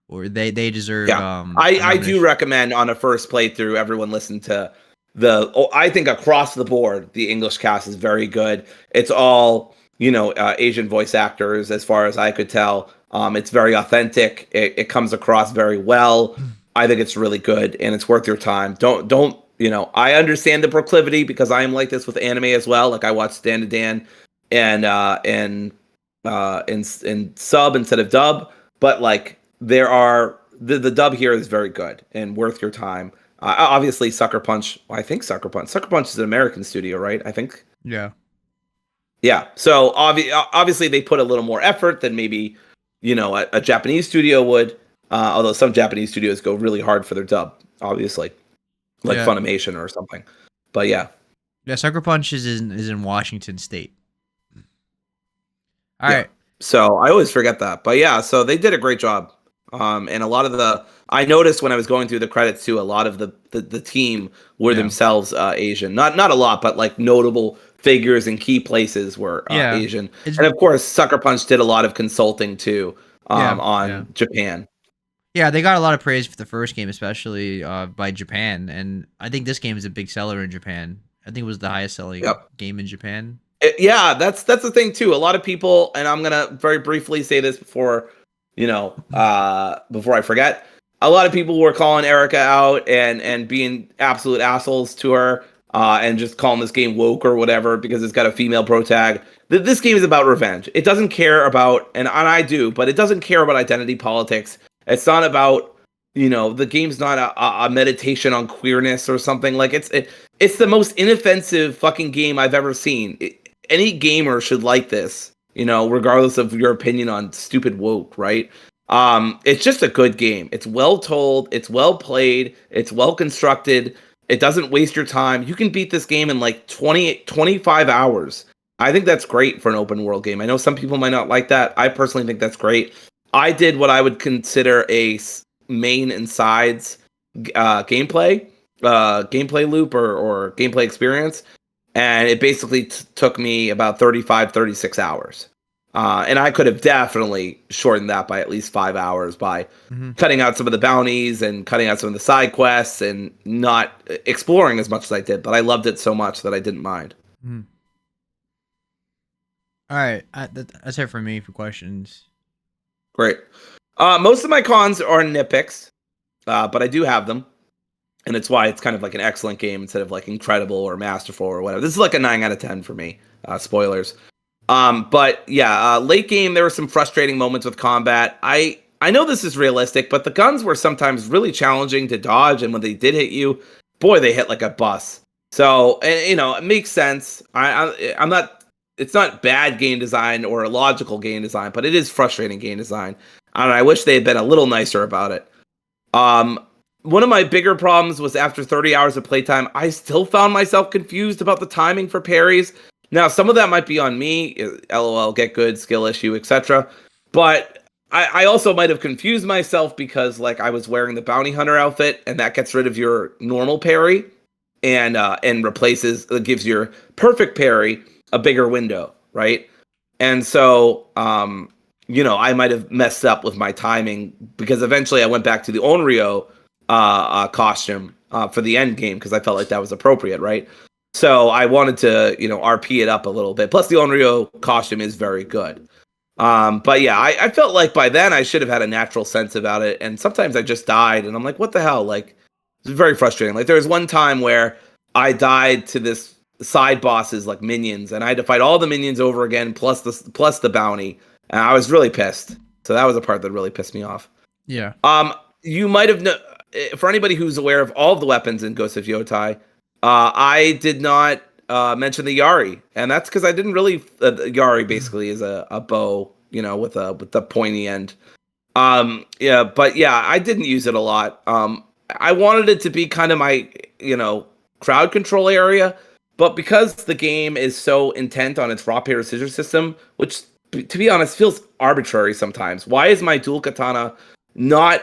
or they deserve yeah. a I do nomination. recommend on a first playthrough, everyone listen to I think across the board, the English cast is very good. It's all, Asian voice actors, as far as I could tell. It's very authentic. It comes across very well. I think it's really good and it's worth your time. Don't, I understand the proclivity because I am like this with anime as well. Like I watch Stan to Dan and in sub instead of dub, but like there are the dub here is very good and worth your time. Obviously, Sucker Punch. Well, I think Sucker Punch is an American studio, right? I think. Yeah. Yeah. So obviously they put a little more effort than maybe a Japanese studio would. Although some Japanese studios go really hard for their dub, obviously, like Yeah. Funimation or something. But yeah, Yeah, Sucker Punch is in Washington State. All yeah. right. So I always forget that. But yeah, so they did a great job. And a lot of I noticed when I was going through the credits too, a lot of the team were Yeah. themselves Asian. Not a lot, but like notable figures and key places were Yeah. Asian. It's And of course, Sucker Punch did a lot of consulting too yeah. Yeah. on Japan. Yeah, they got a lot of praise for the first game, especially by Japan, and I think this game is a big seller in Japan. I think it was the highest selling Yep. game in Japan. Yeah, that's the thing too. A lot of people, and I'm gonna very briefly say this before, before I forget. A lot of people were calling Erica out and being absolute assholes to her, and just calling this game woke or whatever because it's got a female pro tag. This game is about revenge. It doesn't care about, and I do, but it doesn't care about identity politics. It's not about, the game's not a meditation on queerness or something. Like it's the most inoffensive fucking game I've ever seen. Any gamer should like this, regardless of your opinion on stupid woke, right? It's just a good game. It's well told, it's well played, it's well constructed. It doesn't waste your time. You can beat this game in like 25 hours. I think that's great for an open world game. I know some people might not like that. I personally think that's great. I did what I would consider a main and sides gameplay loop or gameplay experience, and it basically took me about 35, 36 hours. And I could have definitely shortened that by at least 5 hours by Mm-hmm. cutting out some of the bounties and cutting out some of the side quests and not exploring as much as I did. But I loved it so much that I didn't mind. Mm-hmm. All right, that's it for me for questions. Great. Most of my cons are nitpicks, but I do have them. And it's why it's kind of like an excellent game instead of like incredible or masterful or whatever. This is like a 9 out of 10 for me. Spoilers. But yeah, late game there were some frustrating moments with combat. I know this is realistic, but the guns were sometimes really challenging to dodge, and when they did hit you, boy, they hit like a bus. So, and, it makes sense. I'm not. It's not bad game design or illogical game design, but it is frustrating game design. And I wish they had been a little nicer about it. Um, One of my bigger problems was after 30 hours of playtime, I still found myself confused about the timing for parries. Now, some of that might be on me, LOL, get good, skill issue, etc. But I also might have confused myself because, like, I was wearing the bounty hunter outfit, and that gets rid of your normal parry and replaces, gives your perfect parry a bigger window, right? And so, I might have messed up with my timing because eventually I went back to the Onryo costume for the end game because I felt like that was appropriate, right? So I wanted to, RP it up a little bit. Plus, the Onryo costume is very good. But yeah, I felt like by then I should have had a natural sense about it. And sometimes I just died, and I'm like, what the hell? Like, it's very frustrating. Like, there was one time where I died to this side bosses like minions, and I had to fight all the minions over again, plus the bounty. And I was really pissed. So that was a part that really pissed me off. Yeah. You might have for anybody who's aware of all of the weapons in Ghost of Yotei, I did not mention the Yari, and that's because I didn't really. Yari basically is a bow, with the pointy end. Yeah, but yeah, I didn't use it a lot. I wanted it to be kind of my, crowd control area, but because the game is so intent on its rock paper scissors system, which to be honest feels arbitrary sometimes. Why is my dual katana not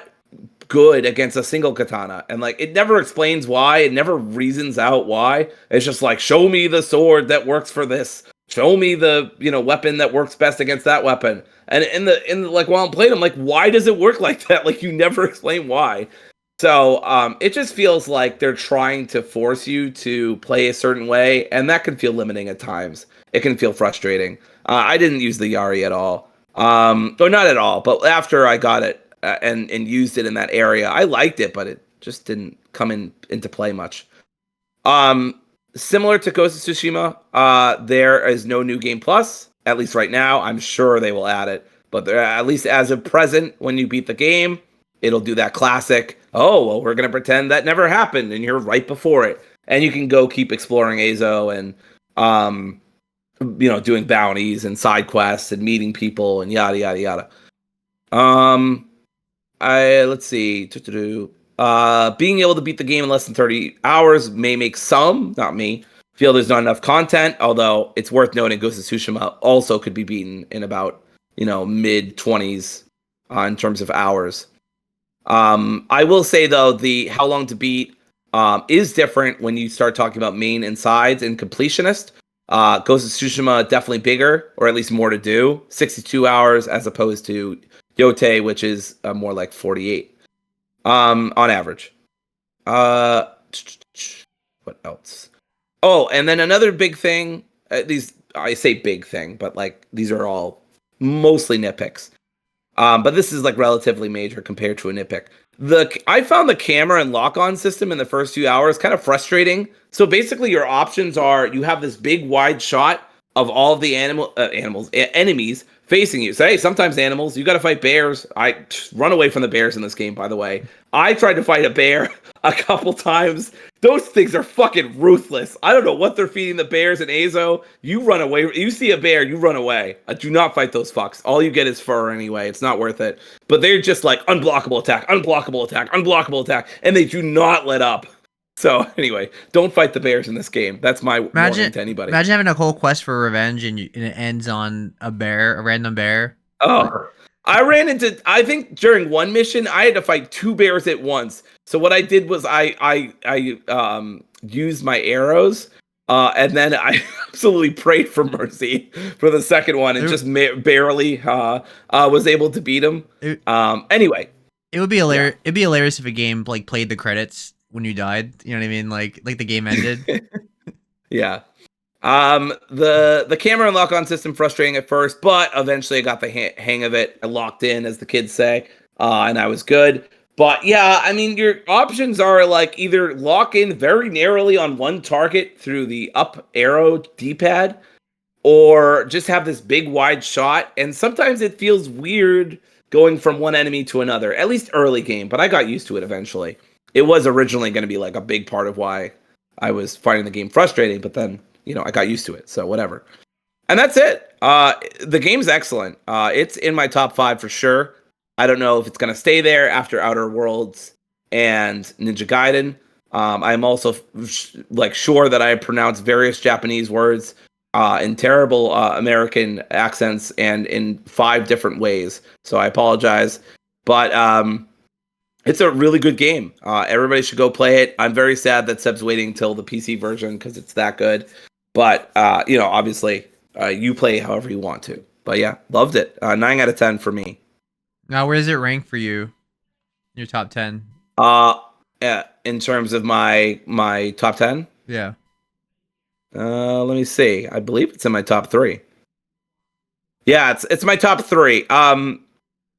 good against a single katana? And like, it never explains why. It never reasons out why. It's just like, show me the sword that works for this. Show me the, weapon that works best against that weapon. And in the like, while I'm playing, I'm like, why does it work like that? Like, you never explain why. So it just feels like they're trying to force you to play a certain way, and that can feel limiting at times. It can feel frustrating. I didn't use the Yari at all. Or not at all, but after I got it and used it in that area, I liked it, but it just didn't come into play much. Similar to Ghost of Tsushima, there is no new game plus, at least right now. I'm sure they will add it, but there, at least as of present, when you beat the game, it'll do that classic, oh, well, we're going to pretend that never happened, and you're right before it. And you can go keep exploring Azo and, doing bounties and side quests and meeting people and yada, yada, yada. I let's see. Being able to beat the game in less than 30 hours may make some, not me, feel there's not enough content. Although it's worth noting, Ghost of Tsushima also could be beaten in about mid 20s in terms of hours. I will say though, the how long to beat is different when you start talking about main and sides and completionist. Ghost of Tsushima definitely bigger, or at least more to do. 62 hours as opposed to Yotei, which is more like 48 on average. Uh, what else? Oh, and then another big thing. These I say big thing, but like these are all mostly nitpicks. But this is like relatively major compared to a nitpick. I found the camera and lock-on system in the first 2 hours kind of frustrating. So basically, your options are you have this big wide shot of all of the enemies facing you. So hey, sometimes animals, you got to fight bears. I run away from the bears in this game. By the way, I tried to fight a bear a couple times. Those things are fucking ruthless. I don't know what they're feeding the bears in Azo. You run away. You see a bear, you run away. Do not fight those fucks. All you get is fur anyway. It's not worth it. But they're just like unblockable attack, unblockable attack, unblockable attack, and they do not let up. So anyway, don't fight the bears in this game. That's my warning Imagine, to anybody. imagine having a whole quest for revenge and it ends on a random bear. Like, Oh, I ran into. I think during one mission, I had to fight two bears at once. So what I did was I used my arrows, and then I absolutely prayed for mercy for the second one, and it, just barely was able to beat him. it, Anyway, it would be yeah. hilarious. It'd be hilarious if a game like played the credits when you died. You know what I mean? Like the game ended. Yeah. The camera and lock on system frustrating at first, but eventually I got the hang of it. I locked in, as the kids say, and I was good. But yeah, I mean, your options are like either lock in very narrowly on one target through the up arrow D-pad, or just have this big wide shot. And sometimes it feels weird going from one enemy to another, at least early game, but I got used to it eventually. It was originally going to be like a big part of why I was finding the game frustrating, but then, I got used to it. So whatever. And that's it. The game's excellent. It's in my top 5 for sure. I don't know if it's going to stay there after Outer Worlds and Ninja Gaiden. I'm also sure that I pronounce various Japanese words in terrible American accents and in 5 different ways. So I apologize. But it's a really good game. Everybody should go play it. I'm very sad that Seb's waiting until the PC version because it's that good. But, obviously, you play however you want to. But yeah, loved it. 9 out of 10 for me. Now, where does it rank for you? Your top 10? Uh, in terms of my top 10, Yeah. let me see. I believe it's in my top 3. Yeah, it's my top 3.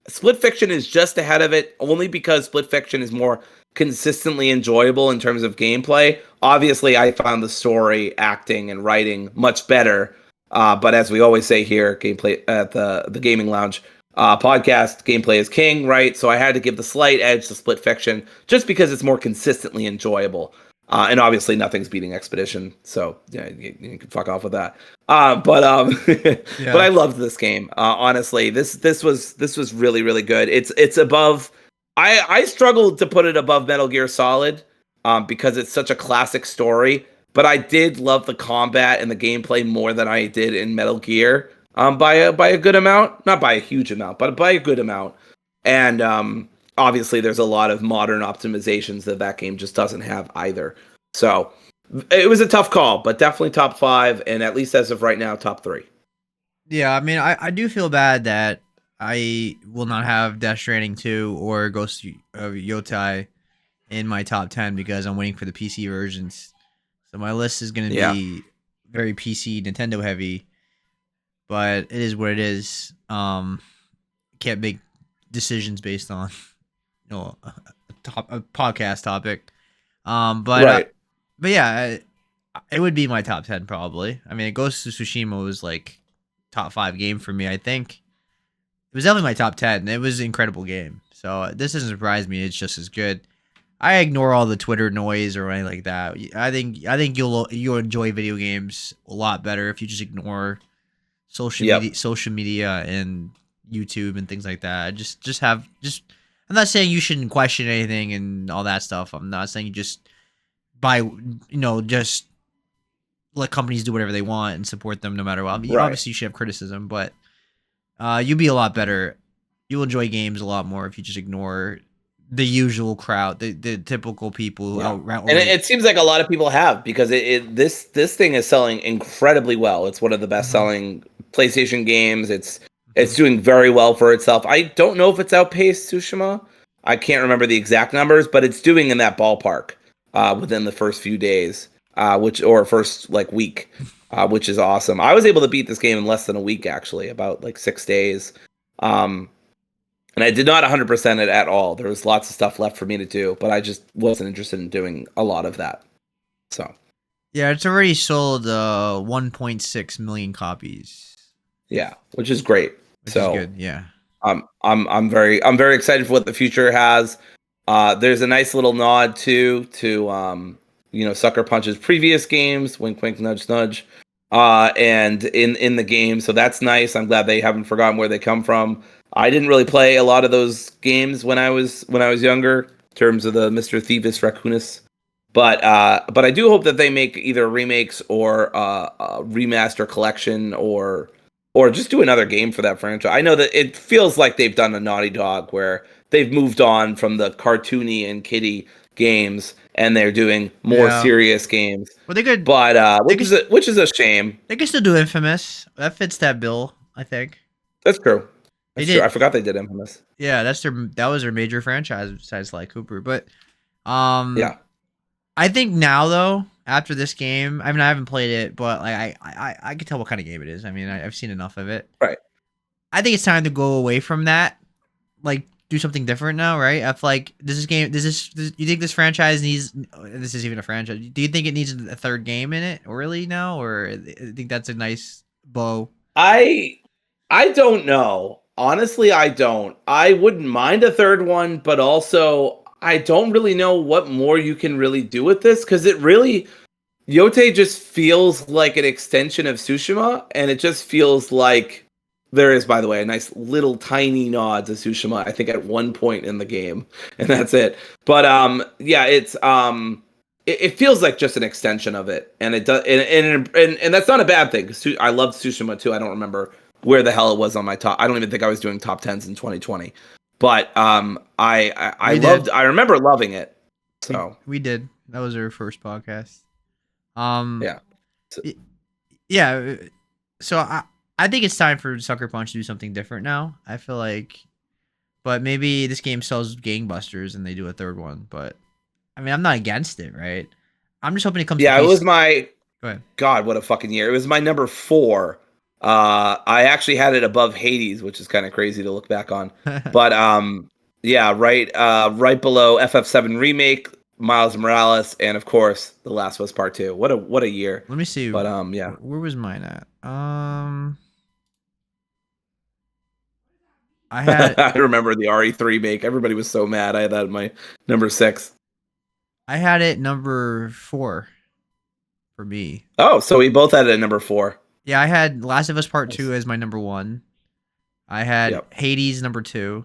Split Fiction is just ahead of it only because Split Fiction is more consistently enjoyable in terms of gameplay. Obviously, I found the story, acting, and writing much better. But as we always say here, gameplay at the Gaming Lounge podcast, gameplay is king, right? So I had to give the slight edge to Split Fiction just because it's more consistently enjoyable. And obviously, nothing's beating Expedition, so yeah, you can fuck off with that. But Yeah. I loved this game. Honestly, this was really really good. It's above. I struggled to put it above Metal Gear Solid, because it's such a classic story. But I did love the combat and the gameplay more than I did in Metal Gear. By a good amount, not by a huge amount, but by a good amount. And obviously, there's a lot of modern optimizations that game just doesn't have either. So it was a tough call, but definitely top 5, and at least as of right now, top 3. Yeah, I mean, I do feel bad that I will not have Death Stranding 2 or Ghost of Yotei in my top 10 because I'm waiting for the PC versions. So my list is going to Yeah, be very PC, Nintendo heavy, but it is what it is. Can't make decisions based on a podcast topic. Um, but uh, right. but yeah, it would be my top 10 probably. I mean, Ghost of Tsushima was like top 5 game for me. I think it was definitely my top 10. It was an incredible game. So this doesn't surprise me. It's just as good. I ignore all the Twitter noise or anything like that. I think you'll enjoy video games a lot better if you just ignore Yep. social media and YouTube and things like that. Just I'm not saying you shouldn't question anything and all that stuff. I'm not saying you just just let companies do whatever they want and support them no matter what. I mean, Right. obviously, you should have criticism, but you'll be a lot better. You'll enjoy games a lot more if you just ignore the usual crowd, the typical people who Yeah. And outright. it seems like a lot of people have because this thing is selling incredibly well. It's one of the best Mhm, selling PlayStation games. It's mhm. doing very well for itself. I don't know if it's outpaced Tsushima. I can't remember the exact numbers, but it's doing in that ballpark within the first few days, which or first like week, which is awesome. I was able to beat this game in less than a week, actually, about like 6 days. Um, and I did not 100% it at all. There was lots of stuff left for me to do, but I just wasn't interested in doing a lot of that. So, Yeah, it's already sold 1.6 million copies, yeah, which is great. which is So, good. Yeah. I'm very excited for what the future has. There's a nice little nod to Sucker Punch's previous games, wink wink nudge nudge. And in the game, so that's nice. I'm glad they haven't forgotten where they come from. I didn't really play a lot of those games when I was younger, in terms of the Mr. Thievis Raccoonus. But I do hope that they make either remakes or a remaster collection or just do another game for that franchise. I know that it feels like they've done a Naughty Dog where they've moved on from the cartoony and kiddie games and they're doing more Yeah. serious games. Well, they could. But They which could. is a shame. They could still do Infamous. That fits that bill, I think. That's true. They That's true. I did. forgot they did Infamous. Yeah, that was their major franchise besides like Cooper. But um, Yeah. I think now though, after this game, I mean, I haven't played it, but like I can tell what kind of game it is. I mean, I've seen enough of it. Right. I think it's time to go away from that. Like, do something different now, right? I feel like you think this franchise needs? This is even a franchise. Do you think it needs a third game in it, really now, or I think that's a nice bow? I I don't know. Honestly, I don't. I wouldn't mind a third one, but also I don't really know what more you can really do with this because it really Yotei just feels like an extension of Tsushima, and it just feels like there is, by the way, a nice little tiny nod to Tsushima. I think at one point in the game, and that's it. But yeah, it feels like just an extension of it, and it does, and that's not a bad thing. 'Cause I love Tsushima too. I don't remember where the hell it was on my top. I don't even think I was doing top tens in 2020, but I We did. loved. I remember loving it. We So we did. That was our first podcast. Um, yeah. So, y- yeah. So I think it's time for Sucker Punch to do something different now. I feel like, but maybe this game sells gangbusters and they do a third one. But I mean, I'm not against it, right? I'm just hoping it comes to yeah, it was PC. my Go ahead. God, what a fucking year. It was my number four. I actually had it above Hades, which is kind of crazy to look back on. But yeah, right below FF7 remake, Miles Morales, and of course, The Last of Us Part 2. What a year. Let me see. But yeah. Where was mine at? I had I remember the RE3 make. Everybody was so mad. I had that in my number six. I had it number 4 for me. Oh, so we both had it at number four. Yeah, I had Last of Us Part Nice. 2 as my number 1. I had Yep. Hades number 2.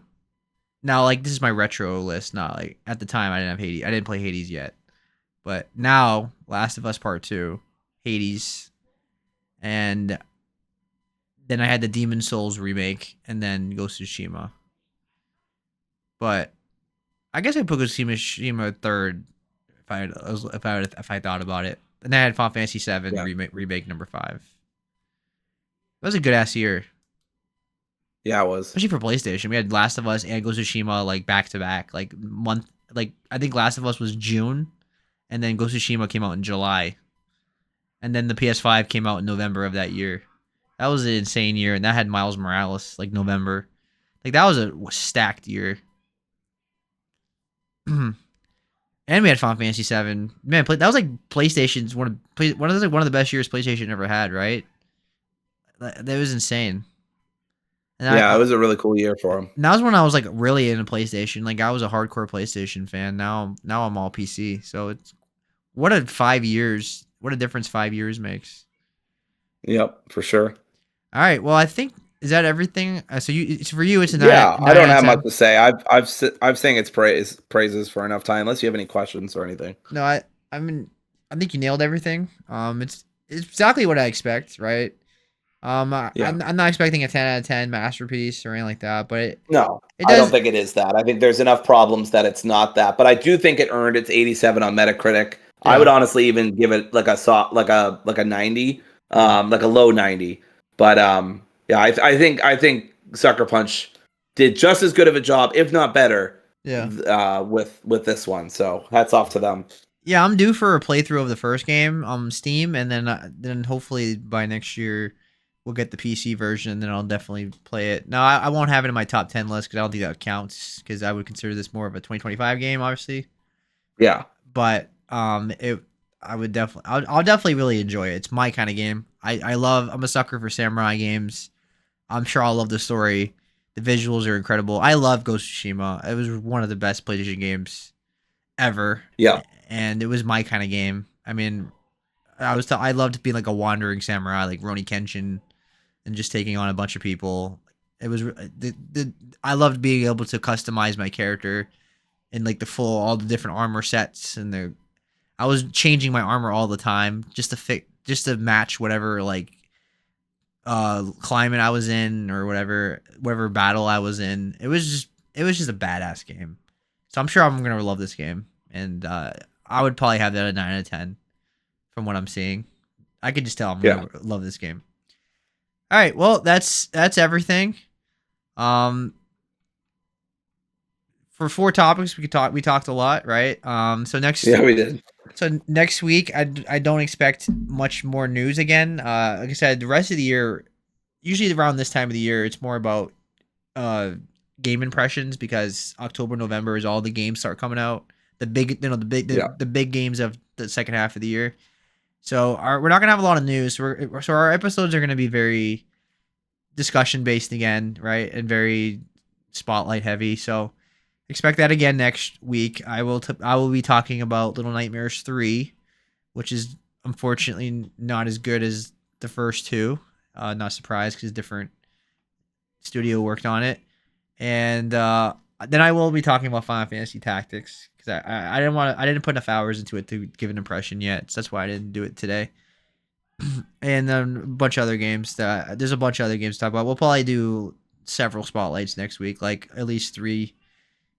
Now, like, this is my retro list. Not like at the time I didn't have Hades. I didn't play Hades yet. But now, Last of Us Part 2, Hades, and then I had the Demon Souls remake, and then Ghost of Tsushima. But I guess I put Ghost of Tsushima third if I thought about it. And then I had Final Fantasy 7 Yeah. remake number 5. That was a good ass year, Yeah, it was. especially for PlayStation. We had Last of Us and Ghost of Tsushima like back to back, like month. Like I think Last of Us was June, and then Ghost of Tsushima came out in July, and then the PS5 came out in November of that year. That was an insane year, and that had Miles Morales like November. Like that was a stacked year. And we had Final Fantasy 7. Man, that was like PlayStation's one of the best years PlayStation ever had, right? That was insane. And Yeah, it was a really cool year for him. that was when I was like really into PlayStation. Like I was a hardcore PlayStation fan. Now I'm all PC. So it's what a 5 years. What a difference 5 years makes. Yep, for sure. All right. Well, I think Is that everything? It's for you. It's a Yeah, I nine don't out of have much 10. to say. I've saying its praises for enough time. Unless you have any questions or anything. No, I mean, I think you nailed everything. It's exactly what I expect, right? Yeah. I'm not expecting a 10 out of 10 masterpiece or anything like that, but No, it I don't does. think it is that. I think there's enough problems that it's not that. But I do think it earned its 87 on Metacritic. I would Yeah, honestly even give it like a soft, like a 90, yeah, like a low 90. But yeah, I think Sucker Punch did just as good of a job, if not better, yeah. with this one. So hats off to them. Yeah, I'm due for a playthrough of the first game on Steam, and then hopefully by next year we'll get the PC version, and then I'll definitely play it. Now I won't have it in my top 10 list because I don't think that counts because I would consider this more of a 2025 game, obviously. Yeah, But it I would definitely I'll definitely really enjoy it. It's my kind of game. I'm a sucker for samurai games. I'm sure I'll love the story. The visuals are incredible. I love Ghost of Tsushima. It was one of the best PlayStation games ever, yeah, and it was my kind of game. I mean, I loved being like a wandering samurai, like Roni Kenshin, and just taking on a bunch of people. It was I loved being able to customize my character and like all the different armor sets and the I was changing my armor all the time just to match whatever like climate I was in or whatever battle I was in. It was just a badass game. So I'm sure I'm gonna love this game, and I would probably have that a 9 out of 10 from what I'm seeing. I could just tell I'm yeah, gonna love this game. All right, well that's everything. Um, for four topics we talked a lot, right? yeah. We did. So next week, I don't expect much more news again. Like I said, the rest of the year, usually around this time of the year, it's more about uh game impressions because October, November is all the games start coming out. Yeah, The big games of the second half of the year. So we're not gonna have a lot of news. So our episodes are gonna be very discussion based again, right, and very spotlight heavy. So expect that again next week. I will be talking about Little Nightmares 3, which is unfortunately not as good as the first two. Not surprised because different studio worked on it. And then I will be talking about Final Fantasy Tactics because I didn't put enough hours into it to give an impression yet. So that's why I didn't do it today. And then a bunch of other games there's a bunch of other games to talk about. We'll probably do several spotlights next week, like at least three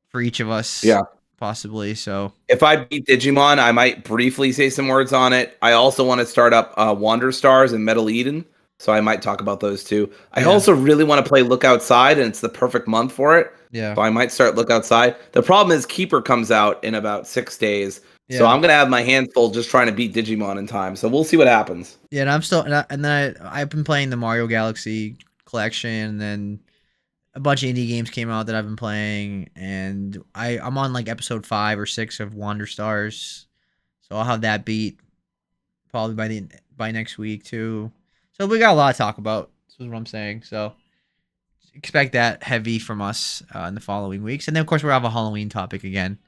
for each of us, yeah. possibly. So If I beat Digimon, I might briefly say some words on it. I also want to start up Wander Stars and Metal Eden, so I might talk about those too. I yeah, also really want to play Look Outside, and it's the perfect month for it. yeah, So I might start Look Outside. The problem is Keeper comes out in about 6 days, so yeah. I'm gonna have my hands full just trying to beat Digimon in time. So we'll see what happens. Yeah, and I'm still, and then I've been playing the Mario Galaxy collection, and then a bunch of indie games came out that I've been playing, and I'm on like episode 5 or 6 of Wander Stars, so I'll have that beat probably by next week too. So we got a lot to talk about. This is what I'm saying. So expect that heavy from us in the following weeks, and then of course we'll have a Halloween topic again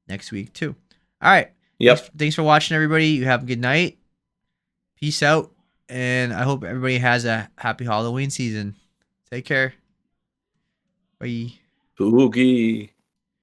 next week too. All right, Yep. thanks for watching, everybody. You have a good night. Peace out, and I hope everybody has a happy Halloween season. Take care. Bye. Spooky.